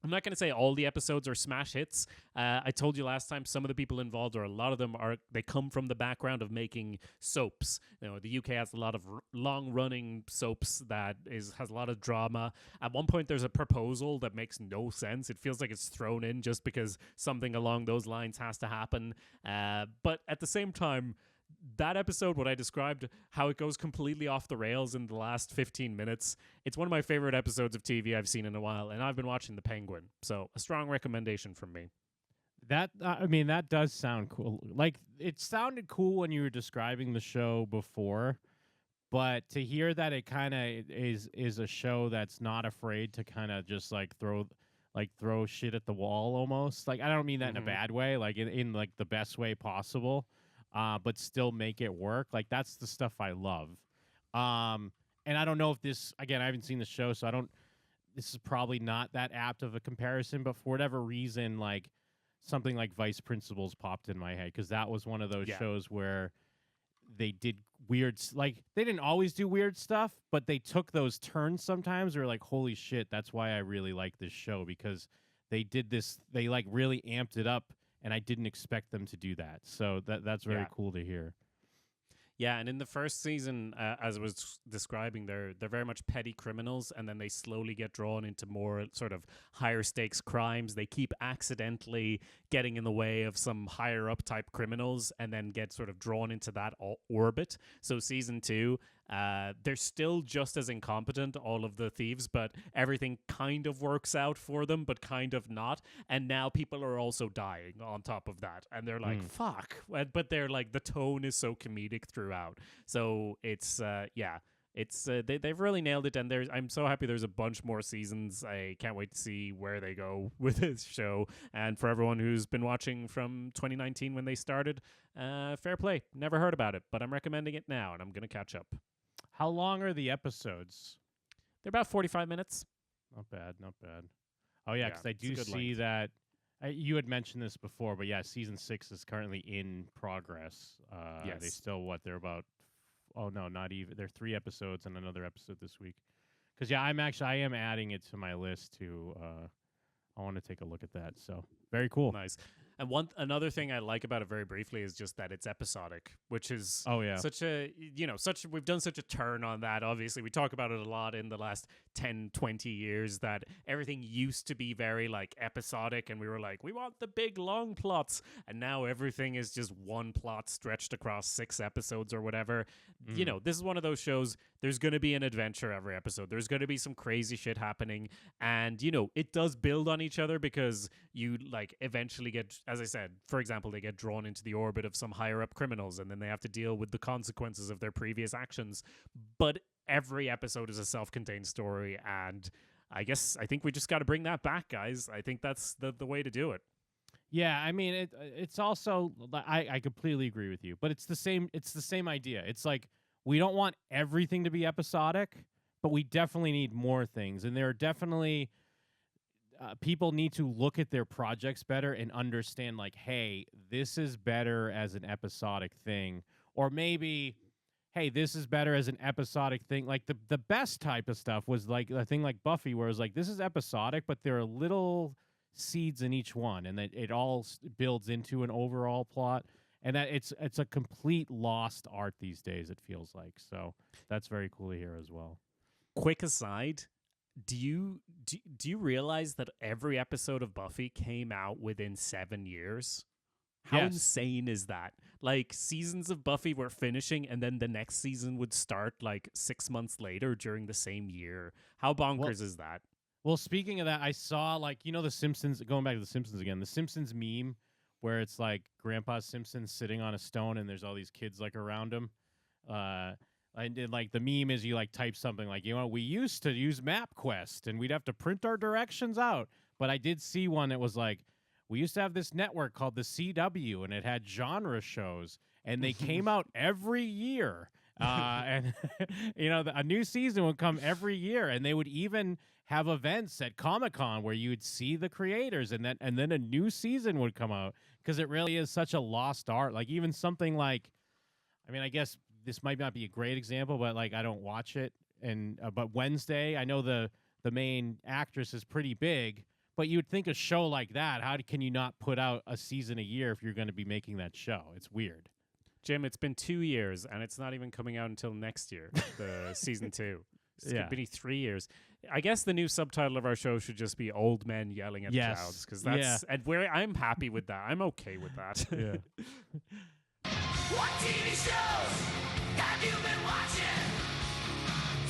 I'm not going to say all the episodes are smash hits. I told you last time some of the people involved, or a lot of them, they come from the background of making soaps. You know, the UK has a lot of long-running soaps that has a lot of drama. At one point, there's a proposal that makes no sense. It feels like it's thrown in just because something along those lines has to happen. But at the same time, that episode, what I described, how it goes completely off the rails in the last 15 minutes, it's one of my favorite episodes of TV I've seen in a while, and I've been watching The Penguin, so a strong recommendation from me. That I mean, that does sound cool. Like, it sounded cool when you were describing the show before, but to hear that it kind of is a show that's not afraid to kind of just throw shit at the wall almost. Like, I don't mean that in a bad way, like in like the best way possible. But still make it work. Like, that's the stuff I love. And I don't know if this, again, I haven't seen the show, so this is probably not that apt of a comparison, but for whatever reason, like, something like Vice Principals popped in my head, because that was one of those shows where they did like, they didn't always do weird stuff, but they took those turns sometimes. Where like, holy shit, that's why I really like this show, because they did this, they like really amped it up, and I didn't expect them to do that. So that's very cool to hear. Yeah, and in the first season, as I was describing, they're very much petty criminals, and then they slowly get drawn into more sort of higher stakes crimes. They keep accidentally getting in the way of some higher up type criminals, and then get sort of drawn into that orbit. So season 2, they're still just as incompetent, all of the thieves, but everything kind of works out for them, but kind of not. And now people are also dying on top of that, and they're like, fuck. But they're like, the tone is so comedic throughout. So it's they've really nailed it, and I'm so happy there's a bunch more seasons. I can't wait to see where they go with this show. And for everyone who's been watching from 2019 when they started, fair play. Never heard about it, but I'm recommending it now, and I'm gonna catch up. How long are the episodes? They're about 45 minutes. Not bad, not bad. Oh yeah, because I do see length. that you had mentioned this before, but yeah, season 6 is currently in progress. Yes. They still they're about. Oh no, not even. There are 3 episodes and another episode this week. Because I am adding it to my list to. I want to take a look at that. So very cool. Nice. And another thing I like about it very briefly is just that it's episodic, which is we've done such a turn on that. Obviously, we talk about it a lot in the last 10, 20 years, that everything used to be very like episodic, and we were like, we want the big long plots, and now everything is just one plot stretched across 6 episodes or whatever. You know, this is one of those shows, there's going to be an adventure every episode. There's going to be some crazy shit happening, and it does build on each other, because you like eventually get, as I said, for example, they get drawn into the orbit of some higher up criminals, and then they have to deal with the consequences of their previous actions. But every episode is a self-contained story, and I think we just got to bring that back, guys. I think that's the way to do it. Yeah, I mean, it's also, I completely agree with you, but it's the same idea. It's like, we don't want everything to be episodic, but we definitely need more things, and there are definitely people need to look at their projects better and understand, like, hey, this is better as an episodic thing, or maybe, hey, this is better as an episodic thing. Like, the best type of stuff was like a thing like Buffy, where it was like, this is episodic, but there are little seeds in each one, and that it all builds into an overall plot, and that it's a complete lost art these days, it feels like. So that's very cool to hear as well. Quick aside, do you realize that every episode of Buffy came out within 7 years? How insane is that? Like, seasons of Buffy were finishing, and then the next season would start like 6 months later during the same year. How bonkers is that? Well, speaking of that, I saw, like, the Simpsons, going back to the Simpsons again, the Simpsons meme where it's like Grandpa Simpson sitting on a stone and there's all these kids like around him. And like the meme is, you like type something like, we used to use MapQuest and we'd have to print our directions out. But I did see one that was like, we used to have this network called the CW, and it had genre shows, and they came out every year. And a new season would come every year, and they would even have events at Comic-Con where you'd see the creators, and then a new season would come out, because it really is such a lost art. Like, even something like, I mean, I guess this might not be a great example, but like, I don't watch it, and but Wednesday, I know the main actress is pretty big, but you would think a show like that, can you not put out a season a year if you're going to be making that show? It's weird. Jim, it's been 2 years, and it's not even coming out until next year, the season 2. It's going to be 3 years. I guess the new subtitle of our show should just be "Old Men Yelling at Clouds," because that's and I'm happy with that. I'm okay with that. Yeah. What TV shows have you been watching?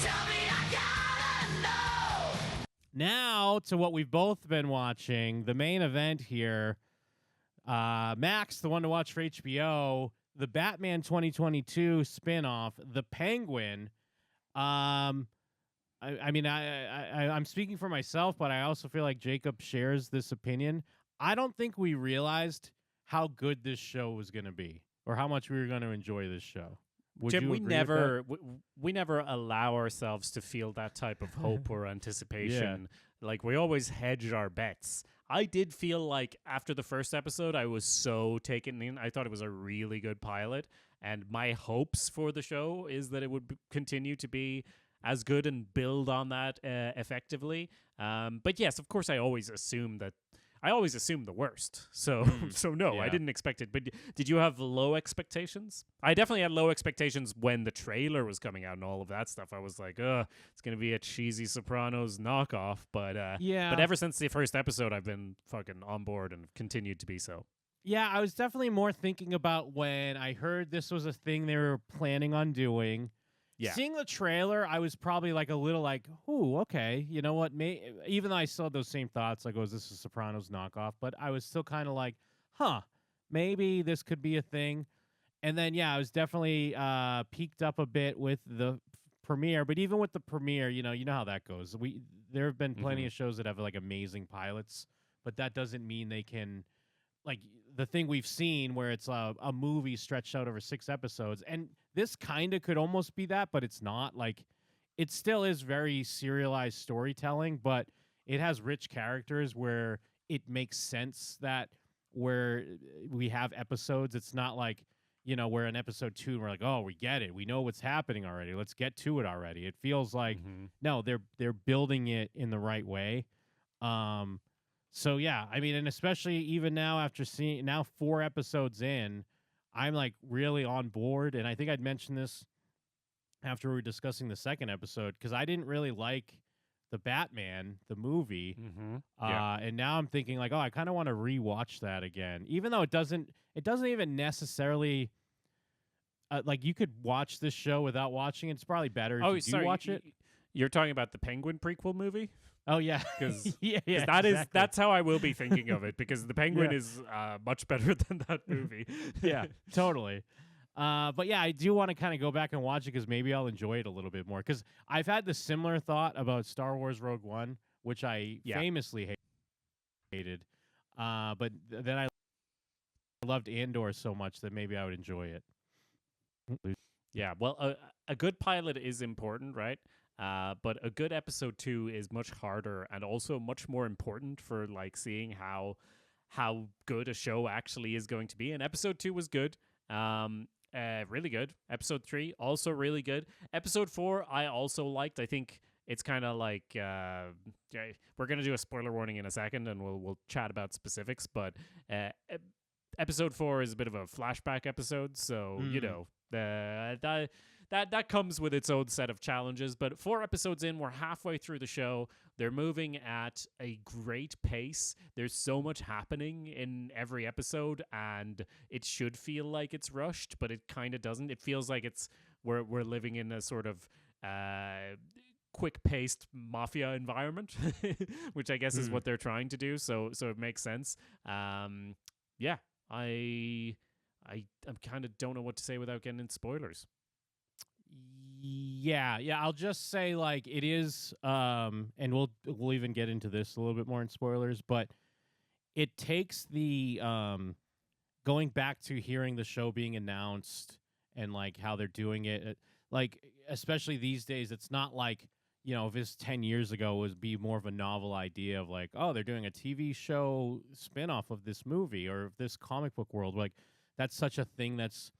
Tell me, I gotta know. Now to what we've both been watching, the main event here. Max, the one to watch for HBO, the Batman 2022 spinoff, The Penguin. I'm speaking for myself, but I also feel like Jacob shares this opinion. I don't think we realized how good this show was going to be, or how much we were going to enjoy this show. Jim, we never allow ourselves to feel that type of hope or anticipation. Like, we always hedge our bets. I did feel like after the first episode, I was so taken in. I thought it was a really good pilot, and my hopes for the show is that it would continue to be as good and build on that effectively. But yes, of course, I always assume the worst. So, no, I didn't expect it. But did you have low expectations? I definitely had low expectations when the trailer was coming out and all of that stuff. I was like, it's going to be a cheesy Sopranos knockoff. But But ever since the first episode, I've been fucking on board and continued to be so. Yeah, I was definitely more thinking about when I heard this was a thing they were planning on doing. Yeah. Seeing the trailer, I was probably like a little like, ooh, okay. You know what? Even though I still had those same thoughts, like, is this a Sopranos knockoff? But I was still kind of like, maybe this could be a thing. And then, I was definitely peaked up a bit with the premiere. But even with the premiere, you know how that goes. There have been plenty of shows that have like amazing pilots, but that doesn't mean they can, like, the thing we've seen where it's a movie stretched out over 6 episodes. And this kind of could almost be that, but it's not. Like, it still is very serialized storytelling, but it has rich characters where it makes sense that where we have episodes, it's not like, we're in episode 2 and we're like, oh, we get it. We know what's happening already. Let's get to it already. It feels like, no, they're building it in the right way. So, yeah, I mean, and especially even now after seeing 4 episodes in, I'm like really on board. And I think I'd mentioned this after we were discussing the second episode, because I didn't really like the Batman, the movie. And now I'm thinking like, I kind of want to rewatch that again, even though it doesn't even necessarily like, you could watch this show without watching it. It's probably better if you do watch it. You're talking about the Penguin prequel movie? Oh yeah, because exactly. That's how I will be thinking of it, because the Penguin is much better than that movie. Yeah, totally. But yeah, I do want to kind of go back and watch it, because maybe I'll enjoy it a little bit more. Because I've had the similar thought about Star Wars Rogue One, which I famously hated. But then I loved Andor so much that maybe I would enjoy it. Yeah, well, a good pilot is important, right? But a good episode 2 is much harder, and also much more important for like seeing how good a show actually is going to be. And episode 2 was good, really good. Episode 3 also really good. Episode 4 I also liked. I think it's kind of like we're gonna do a spoiler warning in a second, and we'll chat about specifics. But episode 4 is a bit of a flashback episode, so that comes with its own set of challenges. But 4 episodes in, we're halfway through the show. They're moving at a great pace. There's so much happening in every episode, and it should feel like it's rushed, but it kind of doesn't. It feels like we're living in a sort of quick-paced mafia environment, which I guess is what they're trying to do. So it makes sense. I kind of don't know what to say without getting into spoilers. Yeah, I'll just say, like, it is, and we'll even get into this a little bit more in spoilers, but it takes the going back to hearing the show being announced and like how they're doing it. like especially these days, it's not like, if it's 10 years ago, it would be more of a novel idea of like, oh, they're doing a TV show spin-off of this movie or of this comic book world. Like, that's such a thing that's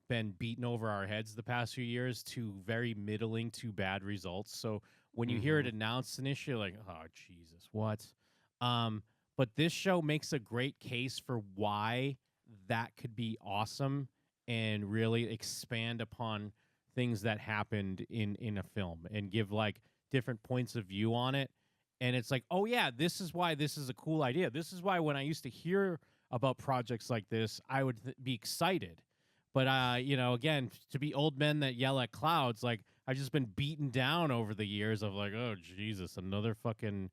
been beaten over our heads the past few years to very middling to bad results. So when you hear it announced initially, like, oh, Jesus, what? But this show makes a great case for why that could be awesome and really expand upon things that happened in a film and give like different points of view on it. And it's like, oh yeah, this is why this is a cool idea. This is why when I used to hear about projects like this, I would be excited. But again, to be old men that yell at clouds, like I've just been beaten down over the years of like, oh Jesus, another fucking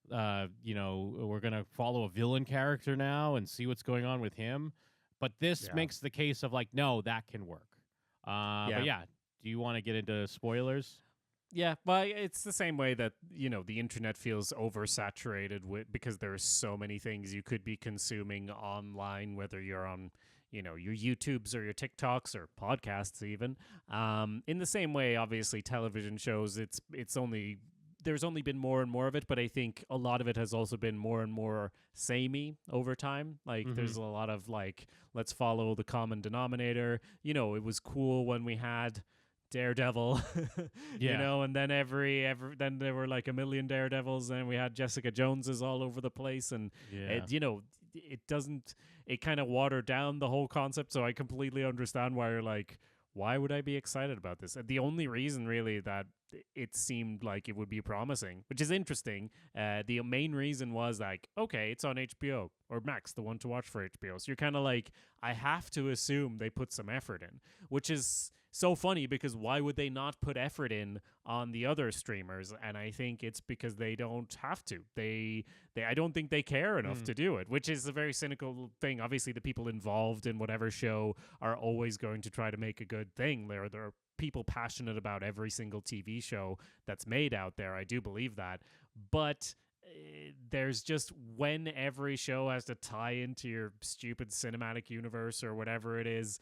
we're gonna follow a villain character now and see what's going on with him. But this makes the case of like, no, that can work. But yeah, do you want to get into spoilers? Yeah, well, it's the same way that, the internet feels oversaturated because there are so many things you could be consuming online, whether you're on, your YouTubes or your TikToks or podcasts even. In the same way, obviously, television shows, there's only been more and more of it, but I think a lot of it has also been more and more samey over time. Like, there's a lot of, like, let's follow the common denominator. It was cool when we had Daredevil, and then then there were like a million Daredevils, and we had Jessica Joneses all over the place, and it kind of watered down the whole concept. So I completely understand why you're like, why would I be excited about this? The only reason really that it seemed like it would be promising, which is interesting, the main reason was like, okay, it's on HBO or Max, the one to watch for HBO. So you're kind of like, I have to assume they put some effort in, which is so funny because why would they not put effort in on the other streamers? And I think it's because they don't have to. I don't think they care enough to do it, which is a very cynical thing. Obviously, the people involved in whatever show are always going to try to make a good thing. There are people passionate about every single TV show that's made out there. I do believe that. But there's just when every show has to tie into your stupid cinematic universe or whatever it is,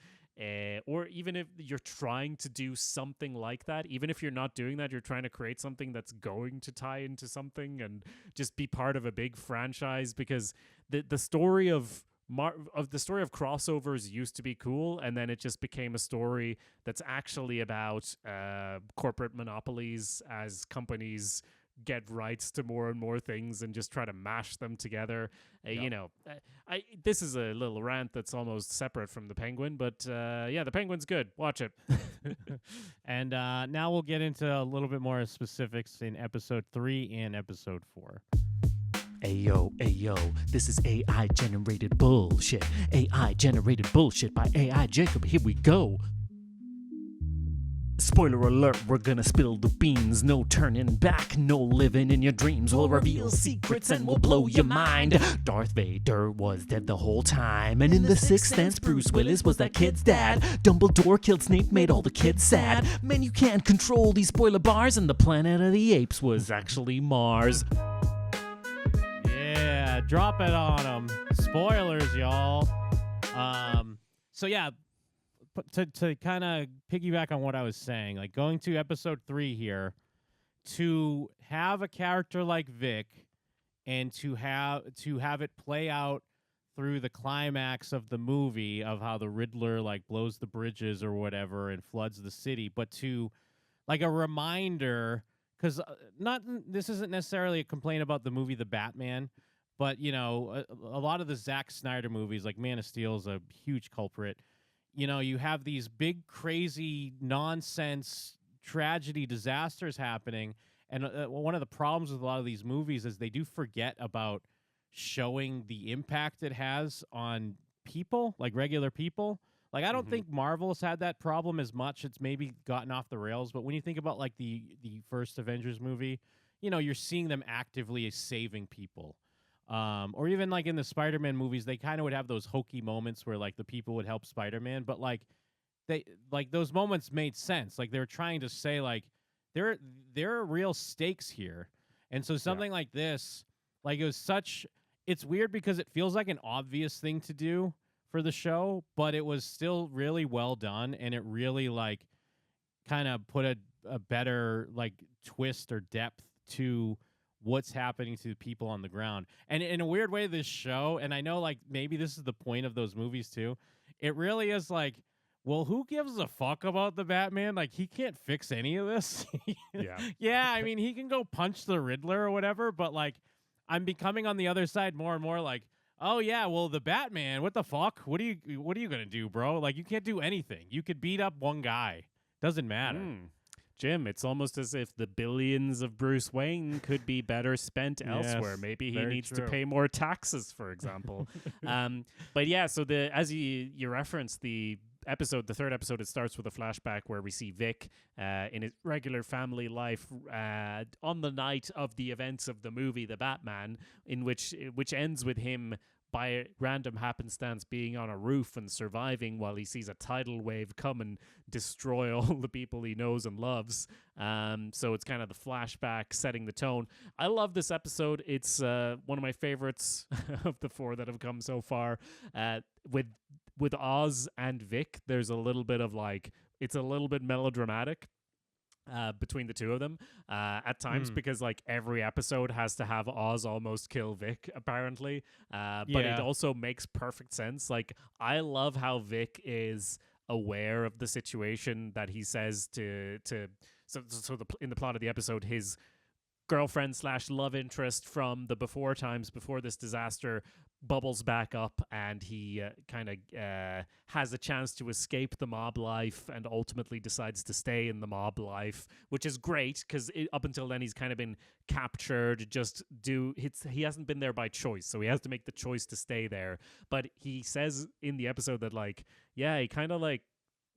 or even if you're trying to do something like that, even if you're not doing that, you're trying to create something that's going to tie into something and just be part of a big franchise, because the story of the story of crossovers used to be cool, and then it just became a story that's actually about corporate monopolies as companies get rights to more and more things and just try to mash them together. This is a little rant that's almost separate from the Penguin, but the Penguin's good. Watch it. And now we'll get into a little bit more specifics in episode 3 and episode 4. Ayo, this is AI generated bullshit. AI generated bullshit by AI Jacob. Here we go. Spoiler alert, we're gonna spill the beans. No turning back, no living in your dreams. We'll reveal secrets and we'll blow your mind. Darth Vader was dead the whole time, and in The Sixth Sense, Bruce Willis was that kid's dad. Dumbledore killed Snape, made all the kids sad. Man, you can't control these spoiler bars, and the Planet of the Apes was actually Mars. Yeah, drop it on them. Spoilers, y'all. To kind of piggyback on what I was saying, like going to episode 3 here, to have a character like Vic and to have it play out through the climax of the movie of how the Riddler like blows the bridges or whatever and floods the city, but to like a reminder, because this isn't necessarily a complaint about the movie The Batman, but a lot of the Zack Snyder movies, like Man of Steel is a huge culprit. You have these big, crazy, nonsense, tragedy, disasters happening. And one of the problems with a lot of these movies is they do forget about showing the impact it has on people, like regular people. Like, I don't think Marvel's had that problem as much. It's maybe gotten off the rails. But when you think about, like, the first Avengers movie, you're seeing them actively saving people. Or even like in the Spider-Man movies, they kind of would have those hokey moments where like the people would help Spider-Man, but like those moments made sense. Like they were trying to say like there are real stakes here. And so something like this, like it's weird because it feels like an obvious thing to do for the show, but it was still really well done, and it really like kind of put a better like twist or depth to what's happening to the people on the ground. And in a weird way, this show, and I know like maybe this is the point of those movies too, it really is like, well, who gives a fuck about the Batman? Like, he can't fix any of this. Yeah. Yeah, I mean, he can go punch the Riddler or whatever, but like, I'm becoming on the other side more and more like, oh yeah, well, the Batman, what the fuck? What are you gonna do, bro? Like, you can't do anything. You could beat up one guy. Doesn't matter. Jim, it's almost as if the billions of Bruce Wayne could be better spent elsewhere. Yes, Maybe he very needs to true. pay more taxes, for example. But yeah, so as you referenced the third episode, it starts with a flashback where we see Vic in his regular family life on the night of the events of the movie The Batman, which ends with him by random happenstance being on a roof and surviving while he sees a tidal wave come and destroy all the people he knows and loves. So it's kind of the flashback setting the tone. I love this episode. It's one of my favorites of the 4 that have come so far. With Oz and Vic, there's a little bit of like, it's a little bit melodramatic between the two of them at times, because like every episode has to have Oz almost kill Vic apparently, but it also makes perfect sense. Like, I love how Vic is aware of the situation that he says in the plot of the episode, his girlfriend / love interest from the before times, before this disaster, bubbles back up, and he kind of has a chance to escape the mob life and ultimately decides to stay in the mob life, which is great because up until then he's kind of been captured. He hasn't been there by choice, so he has to make the choice to stay there. But he says in the episode that like, yeah, he kind of like,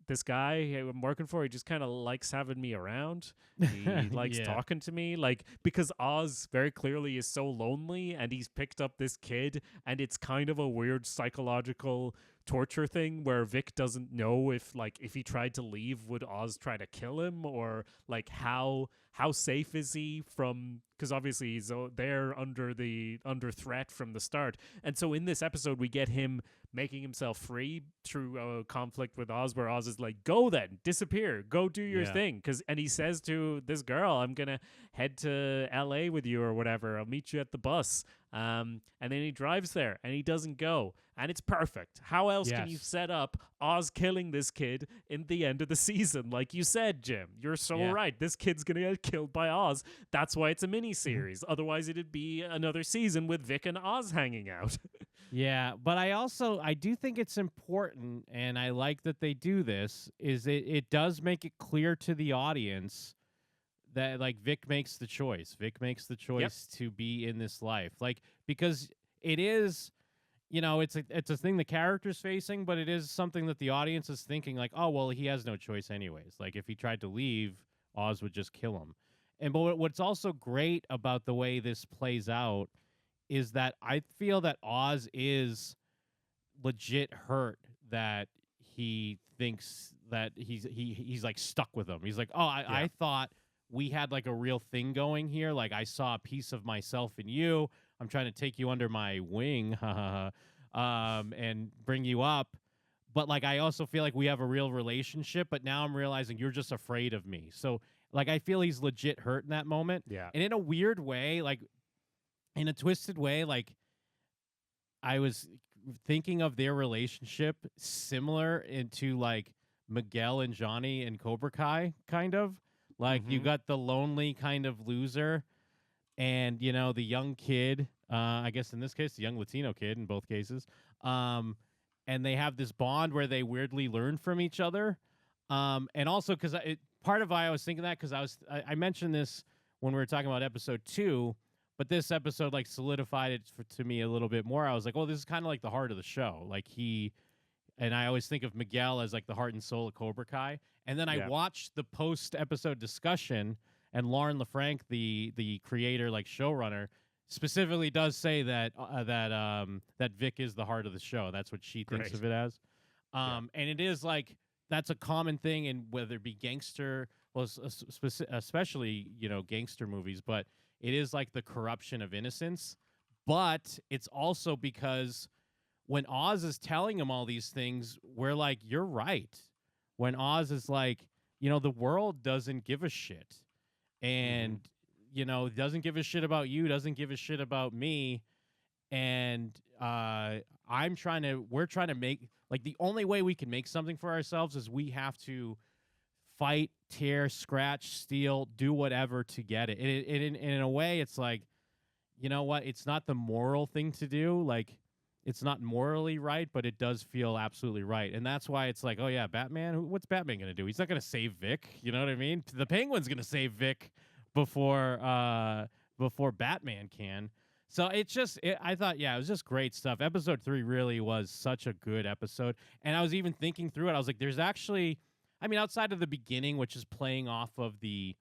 this guy I'm working for, he just kind of likes having me around. He likes talking to me, like, because Oz very clearly is so lonely, and he's picked up this kid, and it's kind of a weird psychological torture thing where Vic doesn't know if he tried to leave, would Oz try to kill him, or like how safe is he from, because obviously he's there under threat from the start. And so in this episode we get him making himself free through a conflict with Oz, where Oz is like, go then, disappear, go do your thing. And he says to this girl, I'm gonna head to LA with you or whatever, I'll meet you at the bus. And then he drives there and he doesn't go, and it's perfect. How else can you set up Oz killing this kid in the end of the season? Like you said, Jim, you're so right. This kid's gonna get killed by Oz. That's why it's a mini series. Otherwise it'd be another season with Vic and Oz hanging out. Yeah, but I do think it's important, and I like that they do this, is it does make it clear to the audience that like Vic makes the choice. Vic makes the choice to be in this life. Like, because it is, it's a thing the character's facing, but it is something that the audience is thinking like, oh, well, he has no choice anyways. Like, if he tried to leave, Oz would just kill him. And but what's also great about the way this plays out is that I feel that Oz is legit hurt that he thinks that he's like stuck with him. He's like, oh, I thought we had like a real thing going here. Like, I saw a piece of myself in you. I'm trying to take you under my wing, and bring you up. But like, I also feel like we have a real relationship, but now I'm realizing you're just afraid of me. So like, I feel he's legit hurt in that moment. Yeah. And in a weird way, like in a twisted way, like I was thinking of their relationship similar into like Miguel and Johnny and Cobra Kai, kind of. Like, you got the lonely kind of loser and, the young kid, I guess in this case, the young Latino kid in both cases. And they have this bond where they weirdly learn from each other. And also because part of why I was thinking that, because I mentioned this when we were talking about episode 2, but this episode like solidified it to me a little bit more. I was like, well, this is kind of like the heart of the show. Like and I always think of Miguel as like the heart and soul of Cobra Kai. And then I watched the post-episode discussion, and Lauren LaFranc, the creator, like showrunner, specifically does say that that Vic is the heart of the show. That's what she thinks of it as. And it is like, that's a common thing in whether it be gangster, well, especially gangster movies, but it is like the corruption of innocence. But it's also because when Oz is telling him all these things, we're like, you're right. When Oz is like, the world doesn't give a shit, and doesn't give a shit about you, doesn't give a shit about me, and we're trying to make, like, the only way we can make something for ourselves is we have to fight, tear, scratch, steal, do whatever to get it. And in a way, it's like, you know what? It's not the moral thing to do. Like, it's not morally right, but it does feel absolutely right. And that's why it's like, oh yeah, Batman. What's Batman going to do? He's not going to save Vic. You know what I mean? The Penguin's going to save Vic before Batman can. So I thought, yeah, it was just great stuff. Episode 3 really was such a good episode. And I was even thinking through it. I was like, there's actually, I mean, outside of the beginning, which is playing off of the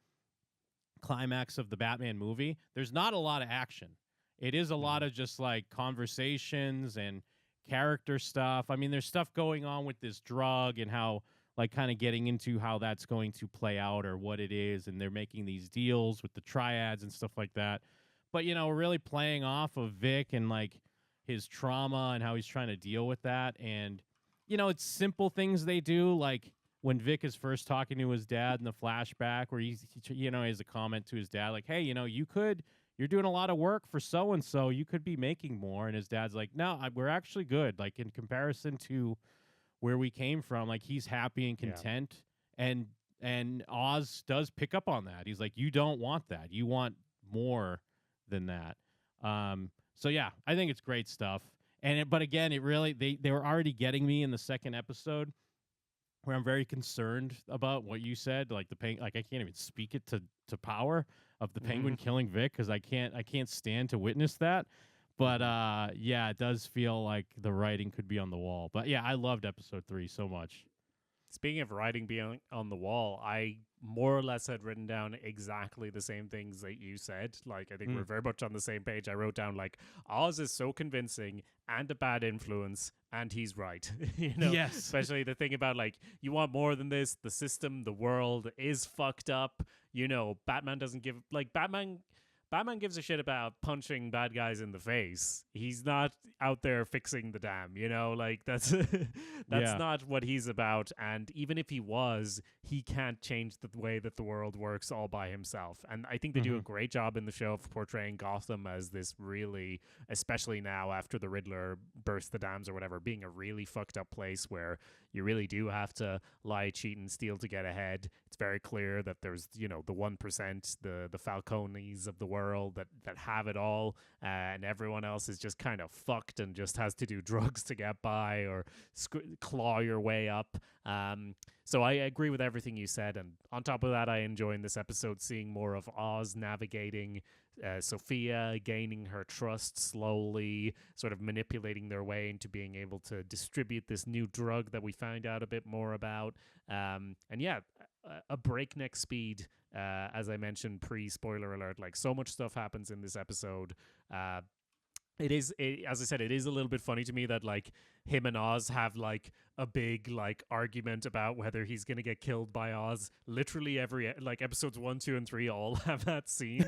climax of the Batman movie, there's not a lot of action. It is a lot of just like conversations and character stuff. I mean, there's stuff going on with this drug and how, like, kind of getting into how that's going to play out or what it is. And they're making these deals with the triads and stuff like that. But, we're really playing off of Vic and, like, his trauma and how he's trying to deal with that. And, it's simple things they do, like when Vic is first talking to his dad in the flashback where he has a comment to his dad, like, hey, you're doing a lot of work for so-and-so. You could be making more. And his dad's like, no, we're actually good. Like, in comparison to where we came from, like, he's happy and content. Yeah. And Oz does pick up on that. He's like, you don't want that. You want more than that. So yeah, I think it's great stuff. But again, it really, they were already getting me in the second episode where I'm very concerned about what you said. Like I can't even speak it to power of the Penguin killing Vic, because I can't stand to witness that. But yeah, it does feel like the writing could be on the wall. But yeah, I loved episode 3 so much. Speaking of writing being on the wall, I more or less had written down exactly the same things that you said. Like, I think we're very much on the same page. I wrote down, like, Oz is so convincing and a bad influence, and he's right. Yes. Especially the thing about, like, you want more than this. The system, the world is fucked up. Batman doesn't give, like, Batman gives a shit about punching bad guys in the face. He's not out there fixing the dam, like that's not what he's about. And even if he was, he can't change the way that the world works all by himself. And I think they do a great job in the show of portraying Gotham as this really, especially now after the Riddler burst the dams or whatever, being a really fucked up place where you really do have to lie, cheat, and steal to get ahead. It's very clear that there's, the 1%, the Falcones of the world that have it all, and everyone else is just kind of fucked and just has to do drugs to get by or claw your way up. So I agree with everything you said, and on top of that, I enjoy in this episode seeing more of Oz navigating Sophia, gaining her trust slowly, sort of manipulating their way into being able to distribute this new drug that we find out a bit more about. And yeah, a breakneck speed, as I mentioned, pre-spoiler alert. Like, so much stuff happens in this episode. As I said, it is a little bit funny to me that, like, him and Oz have, like, a big, like, argument about whether he's going to get killed by Oz. Literally every, like, episodes 1, 2, and 3 all have that scene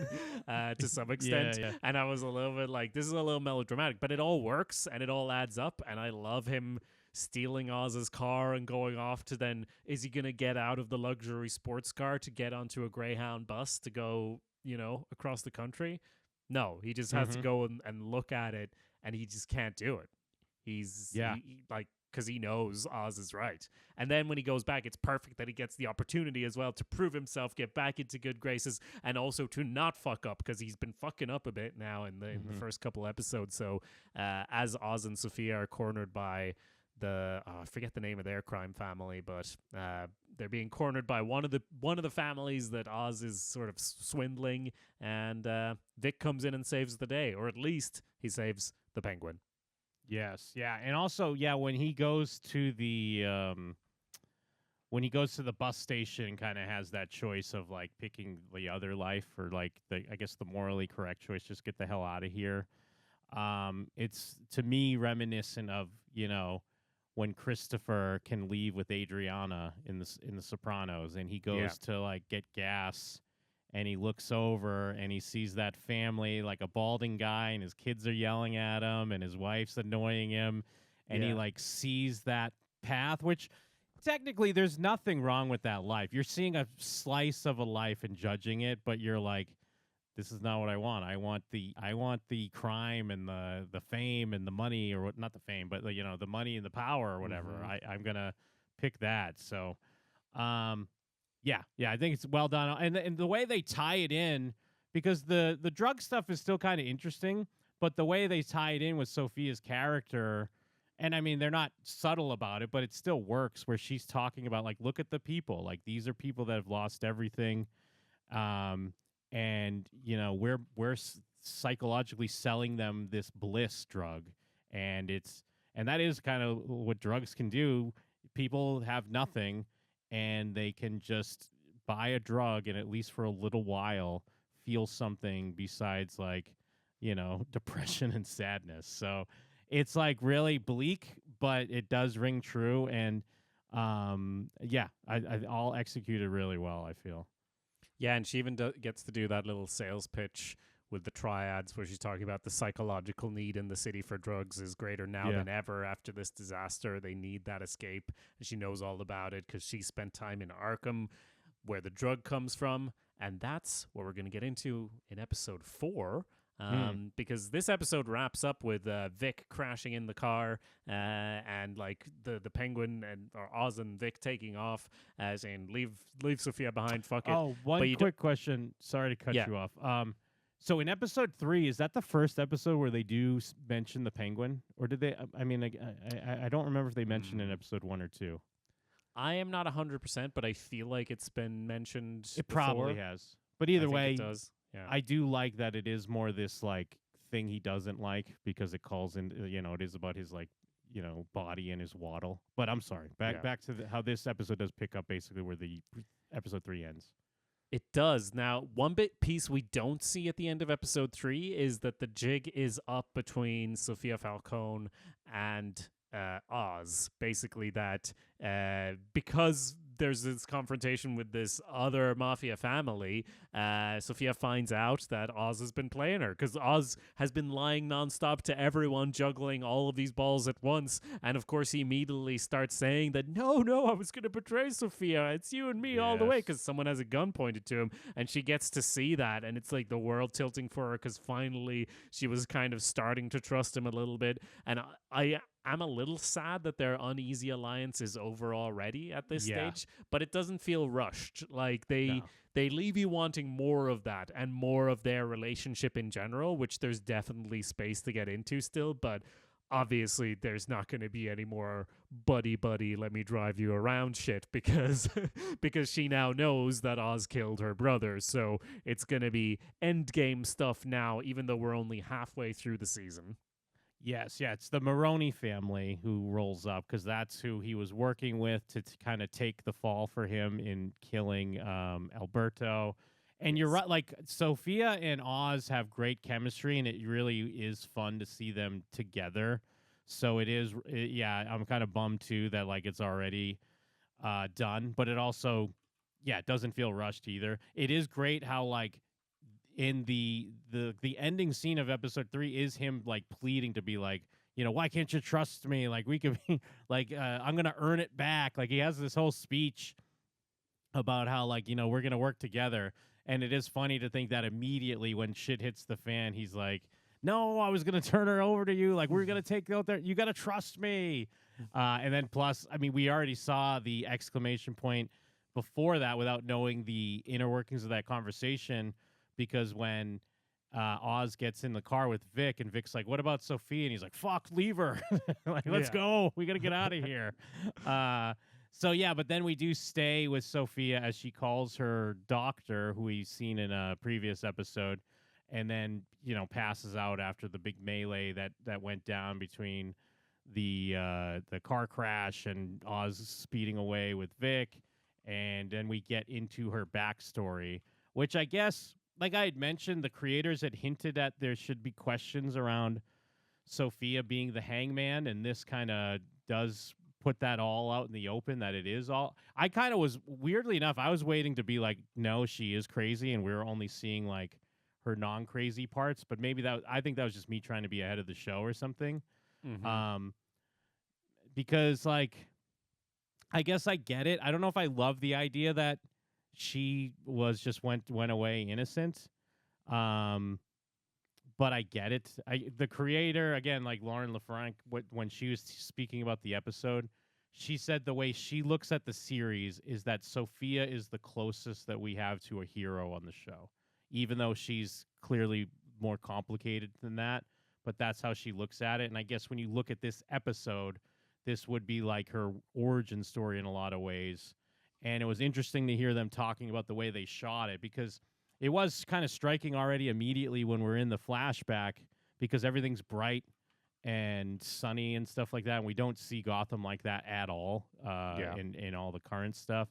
to some extent. Yeah. And I was a little bit like, this is a little melodramatic, but it all works and it all adds up. And I love him stealing Oz's car and going off to then, is he going to get out of the luxury sports car to get onto a Greyhound bus to go, across the country? No, he just has to go and look at it, and he just can't do it. Because he knows Oz is right. And then when he goes back, it's perfect that he gets the opportunity as well to prove himself, get back into good graces, and also to not fuck up, because he's been fucking up a bit now in the first couple episodes. So as Oz and Sophia are cornered by I forget the name of their crime family, but they're being cornered by one of the families that Oz is sort of swindling, and Vic comes in and saves the day, or at least he saves the Penguin. Yes, yeah, and also, yeah, when he goes to the bus station, kind of has that choice of, like, picking the other life, or, like, I guess the morally correct choice, just get the hell out of here. It's, to me, reminiscent of, when Christopher can leave with Adriana in the Sopranos, and he goes to, like, get gas, and he looks over and he sees that family, like a balding guy, and his kids are yelling at him and his wife's annoying him, and he, like, sees that path, which technically, there's nothing wrong with that life. You're seeing a slice of a life and judging it, but you're like, this is not what I want. I want the crime and the fame and the money, or what? Not the fame, but the money and the power or whatever. I'm gonna pick that. So, yeah, I think it's well done, and the way they tie it in, because the drug stuff is still kind of interesting, but the way they tie it in with Sophia's character. And I mean, they're not subtle about it, but it still works where she's talking about, like, look at the people. Like, these are people that have lost everything. And, we're psychologically selling them this bliss drug. And that is kind of what drugs can do. People have nothing and they can just buy a drug and, at least for a little while, feel something besides, like, depression and sadness. So, it's like really bleak, but it does ring true, and I all executed really well, I feel. Yeah, and she even gets to do that little sales pitch with the triads where she's talking about the psychological need in the city for drugs is greater now than ever after this disaster. They need that escape, and she knows all about it because she spent time in Arkham, where the drug comes from, and that's what we're going to get into in episode 4. Because this episode wraps up with Vic crashing in the car and like the Penguin or Oz and Vic taking off, saying leave Sophia behind, fuck it. Oh, one quick question. Sorry to cut you off. So in episode 3, is that the first episode where they do mention the Penguin, or did they? I mean, I don't remember if they mentioned it in episode 1 or 2. I am not 100%, but I feel like it's been mentioned. It before. Probably has. But either way, it does. Yeah. I do like that it is more this like thing he doesn't like, because it calls in, it is about his, like, body and his waddle. But I'm sorry, back to how this episode does pick up basically where the episode 3 ends. It does. Now, one piece we don't see at the end of episode 3 is that the jig is up between Sophia Falcone and Oz. Basically that because there's this confrontation with this other mafia family, Sophia finds out that Oz has been playing her, because Oz has been lying nonstop to everyone, juggling all of these balls at once. And of course, he immediately starts saying that, no, I was going to betray Sophia. It's you and me all the way, because someone has a gun pointed to him. And she gets to see that. And it's like the world tilting for her, because finally she was kind of starting to trust him a little bit. And I'm a little sad that their uneasy alliance is over already at this stage, but it doesn't feel rushed. Like they leave you wanting more of that and more of their relationship in general, which there's definitely space to get into still, but obviously there's not going to be any more buddy, let me drive you around shit, because she now knows that Oz killed her brother. So it's going to be endgame stuff now, even though we're only halfway through the season. Yes, it's the Maroney family who rolls up, because that's who he was working with to kind of take the fall for him in killing Alberto. And you're right, like, Sophia and Oz have great chemistry, and it really is fun to see them together. So I'm kind of bummed too that, like, it's already done, but it also, it doesn't feel rushed either. It is great how, like, in the ending scene of episode 3 is him, like, pleading to be like, why can't you trust me? Like, we could be like, I'm going to earn it back. Like, he has this whole speech about how, like, we're going to work together. And it is funny to think that immediately when shit hits the fan, he's like, no, I was going to turn her over to you. Like, we're going to take out there. You got to trust me. And then plus, I mean, we already saw the exclamation point before that without knowing the inner workings of that conversation. Because when Oz gets in the car with Vic, and Vic's like, what about Sophia? And he's like, fuck, leave her. Like, let's go. We got to get out of here. But then we do stay with Sophia as she calls her doctor, who we've seen in a previous episode, and then, passes out after the big melee that went down between the car crash and Oz speeding away with Vic. And then we get into her backstory, which I guess, like I had mentioned, the creators had hinted at there should be questions around Sophia being the hangman, and this kind of does put that all out in the open, that it is all. I kind of was, weirdly enough, I was waiting to be like, no, she is crazy, and we were only seeing, like, her non-crazy parts, but maybe I think that was just me trying to be ahead of the show or something. Mm-hmm. Because, like, I guess I get it. I don't know if I love the idea that she was just went away innocent. Um, but I get it. The creator, again, like Lauren LaFranc, when she was speaking about the episode, she said the way she looks at the series is that Sophia is the closest that we have to a hero on the show, even though she's clearly more complicated than that. But that's how she looks at it. And I guess when you look at this episode, this would be like her origin story in a lot of ways. And it was interesting to hear them talking about the way they shot it, because it was kind of striking already immediately when we're in the flashback, because everything's bright and sunny and stuff like that. And we don't see Gotham like that at all in all the current stuff.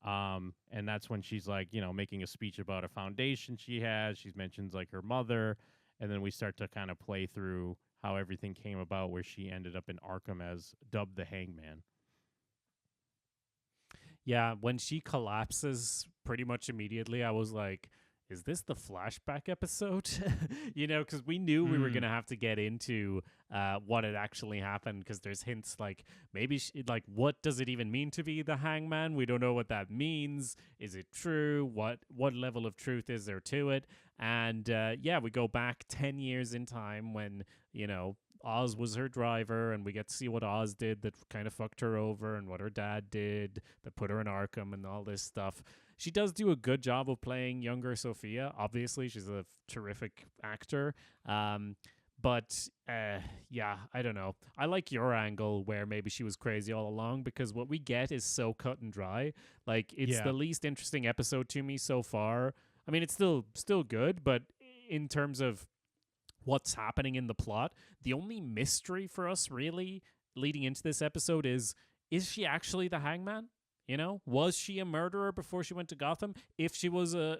And that's when she's like, making a speech about a foundation she has. She mentions like her mother. And then we start to kind of play through how everything came about, where she ended up in Arkham as dubbed the Hangman. Yeah, when she collapses pretty much immediately, I was like, is this the flashback episode? Because we knew we were going to have to get into what had actually happened, because there's hints like maybe what does it even mean to be the Hangman? We don't know what that means. Is it true? What level of truth is there to it? And we go back 10 years in time when, Oz was her driver, and we get to see what Oz did that kind of fucked her over, and what her dad did that put her in Arkham and all this stuff. She does do a good job of playing younger Sophia. Obviously, she's a terrific actor. But I don't know. I like your angle where maybe she was crazy all along, because what we get is so cut and dry. Like, it's the least interesting episode to me so far. I mean, it's still good, but in terms of what's happening in the plot, the only mystery for us really leading into this episode is she actually the Hangman? Was she a murderer before she went to Gotham? If she was to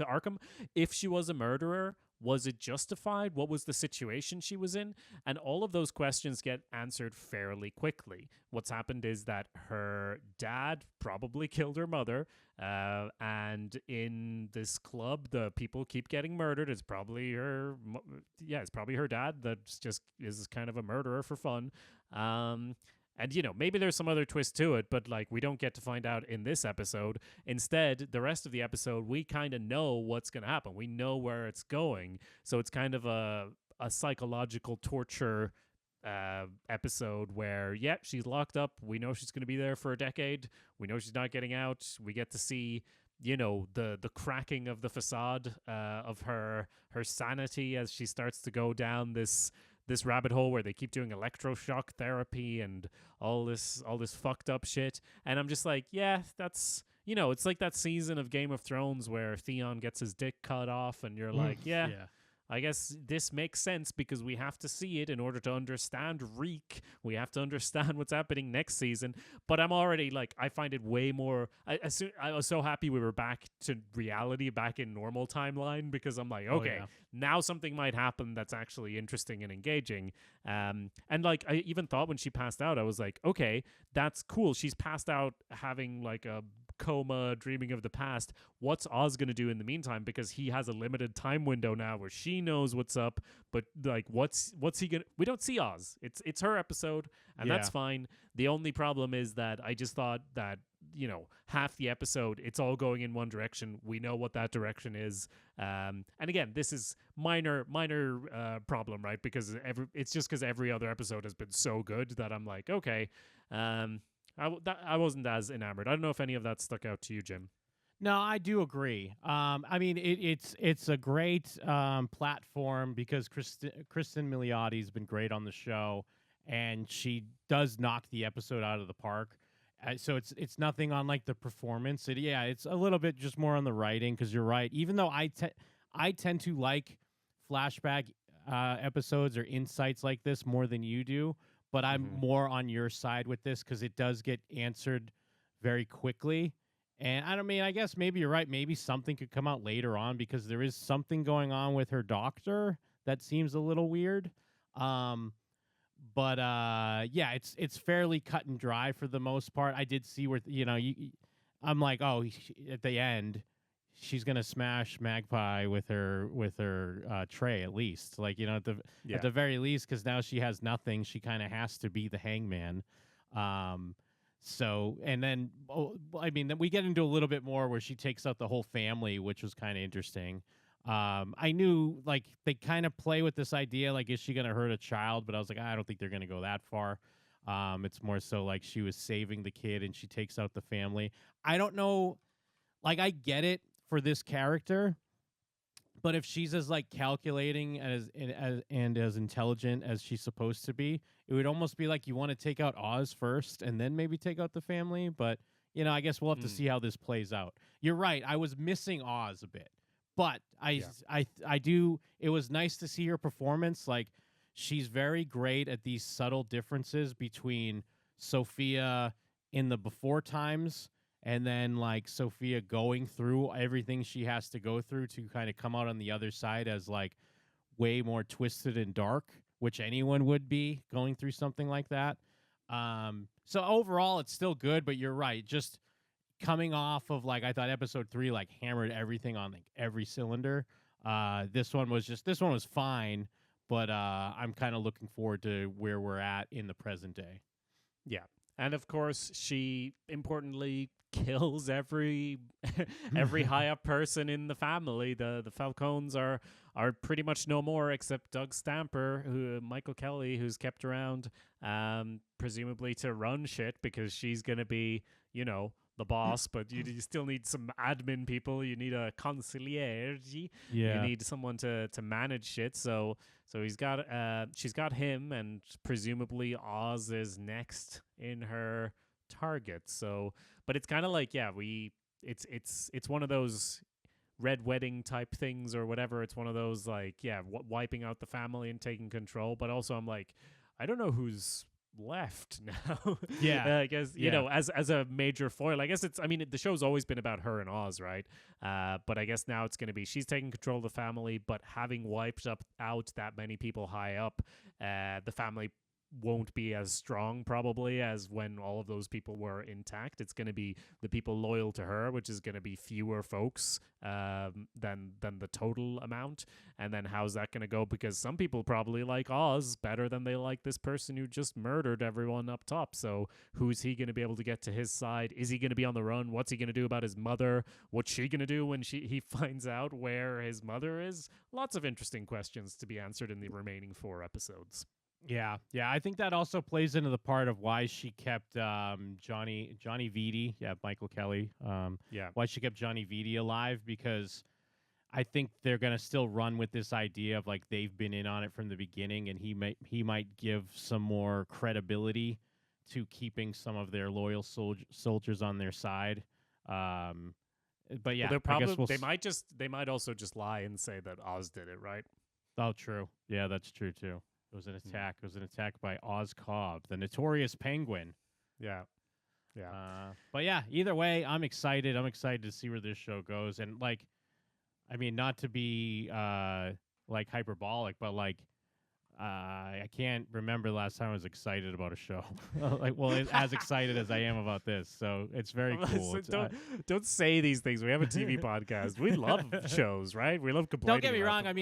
Arkham, if she was a murderer, was it justified? What was the situation she was in? And all of those questions get answered fairly quickly. What's happened is that her dad probably killed her mother, and in this club, the people keep getting murdered. It's probably her. It's probably her dad that just is kind of a murderer for fun. And, maybe there's some other twist to it, but, we don't get to find out in this episode. Instead, the rest of the episode, we kind of know what's going to happen. We know where it's going. So it's kind of a psychological torture episode where, she's locked up. We know she's going to be there for a decade. We know she's not getting out. We get to see, the cracking of the facade of her sanity as she starts to go down this rabbit hole where they keep doing electroshock therapy and all this fucked up shit. And I'm just like, that's, it's like that season of Game of Thrones where Theon gets his dick cut off, and you're like, I guess this makes sense because we have to see it in order to understand Reek. We have to understand what's happening next season. But I'm already I find it way more. I was so happy we were back to reality, back in normal timeline, because I'm like, okay, now something might happen that's actually interesting and engaging. And I even thought when she passed out, I was like, okay, that's cool. She's passed out having a coma, dreaming of the past. What's Oz going to do in the meantime? Because he has a limited time window now where she knows what's up, but what's he going to... We don't see Oz. It's her episode, and that's fine. The only problem is that I just thought that, half the episode, it's all going in one direction. We know what that direction is. And again, this is minor problem, right? Because it's just because every other episode has been so good that I'm like, okay, I wasn't as enamored. I don't know if any of that stuck out to you, Jim. No, I do agree. I mean, it's a great platform because Kristen Miliotti's been great on the show, and she does knock the episode out of the park. So it's nothing on the performance. It's a little bit just more on the writing, because you're right. Even though I tend to like flashback episodes or insights like this more than you do. But I'm more on your side with this because it does get answered very quickly. And I guess maybe you're right. Maybe something could come out later on, because there is something going on with her doctor that seems a little weird. But it's fairly cut and dry for the most part. I did see where, I'm like, at the end, she's gonna smash Magpie with her tray, at least, at the very least, because now she has nothing. She kind of has to be the Hangman. So, and then, I mean, then we get into a little bit more where she takes out the whole family, which was kind of interesting. I knew, like, they kind of play with this idea, like, is she going to hurt a child? But I was like, I don't think they're going to go that far. It's more so like she was saving the kid and she takes out the family. I don't know. Like, I get it for this character, but if she's as, like, calculating and as intelligent as she's supposed to be, it would almost be like you want to take out Oz first and then maybe take out the family. But, you know, I guess we'll have to see how this plays out. You're right. I was missing Oz a bit, but I do. It was nice to see her performance. Like, she's very great at these subtle differences between Sophia in the before times and then, like, Sophia going through everything she has to go through to kind of come out on the other side as, like, way more twisted and dark, which anyone would be going through something like that. So overall, it's still good, but you're right. Just coming off of, like, I thought episode 3, like, hammered everything on, like, every cylinder. This one was fine, but I'm kind of looking forward to where we're at in the present day. Yeah. And of course, she importantly kills every high up person in the family. The Falcones are pretty much no more, except Doug Stamper, Michael Kelly, who's kept around, presumably to run shit because she's gonna be, you know, the boss. But you still need some admin people. You need a concierge. Yeah. You need someone to manage shit. So she's got him, and presumably Oz is next in her target. So, but it's kind of like, it's one of those red wedding type things or whatever. It's one of those, like, wiping out the family and taking control. But also, I'm like, I don't know who's left now. Yeah. I guess, you know, as a major foil, I guess the show's always been about her and Oz, right? But I guess now it's going to be she's taking control of the family, but having wiped out that many people high up, the family won't be as strong probably as when all of those people were intact. It's going to be the people loyal to her, which is going to be fewer folks than the total amount. And then how's that going to go? Because some people probably like Oz better than they like this person who just murdered everyone up top. So who's he going to be able to get to his side? Is he going to be on the run? What's he going to do about his mother? What's she going to do when he finds out where his mother is? Lots of interesting questions to be answered in the remaining 4 episodes. Yeah, I think that also plays into the part of why she kept Johnny Vitti, Michael Kelly, why she kept Johnny Vitti alive, because I think they're gonna still run with this idea of, like, they've been in on it from the beginning, and he might give some more credibility to keeping some of their loyal soldiers on their side. But yeah, well, they might also just lie and say that Oz did it, right? Oh, true. Yeah, that's true too. It was an attack. It was an attack by Oz Cobb, the notorious Penguin. Yeah. But yeah, either way, I'm excited. I'm excited to see where this show goes. And, like, I mean, not to be like hyperbolic, but, like, I can't remember the last time I was excited about a show. As excited as I am about this. So it's very cool. Don't say these things. We have a TV podcast. We love shows, right? We love complaining. Don't get me wrong. I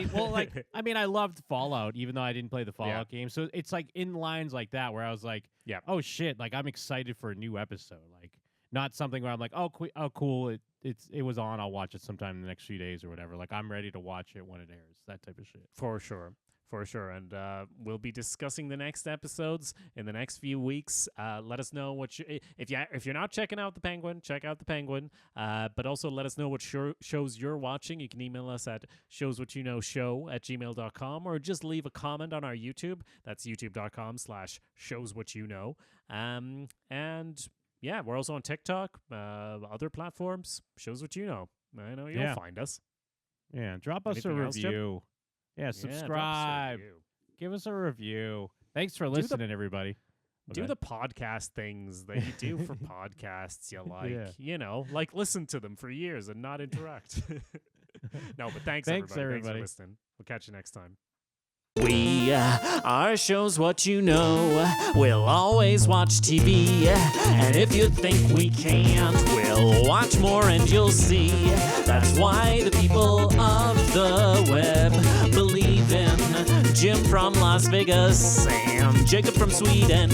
loved Fallout, even though I didn't play the Fallout game. So it's, like, in lines like that where I was like, oh shit, like, I'm excited for a new episode. Like, not something where I'm like, oh cool, it was on. I'll watch it sometime in the next few days or whatever. Like, I'm ready to watch it when it airs. That type of shit. For sure. And we'll be discussing the next episodes in the next few weeks. Let us know if you're not checking out the Penguin, check out the Penguin. But also let us know what shows you're watching. You can email us at showswhatyouknowshow@gmail.com, or just leave a comment on our YouTube. That's youtube.com/showswhatyouknow. And yeah, we're also on TikTok, other platforms. Shows What You Know. I know you'll find us. Yeah, drop us a review. Yeah, subscribe. Give us a review. Thanks for listening, everybody. Do the podcast things that you do for podcasts you like. You know, like, listen to them for years and not interact. No, but thanks everybody. Thanks for listening. We'll catch you next time. We are Shows What You Know. We'll always watch TV, and if you think we can't, we'll watch more and you'll see. That's why the people of the web believe in Jim from Las Vegas and Jakob from Sweden.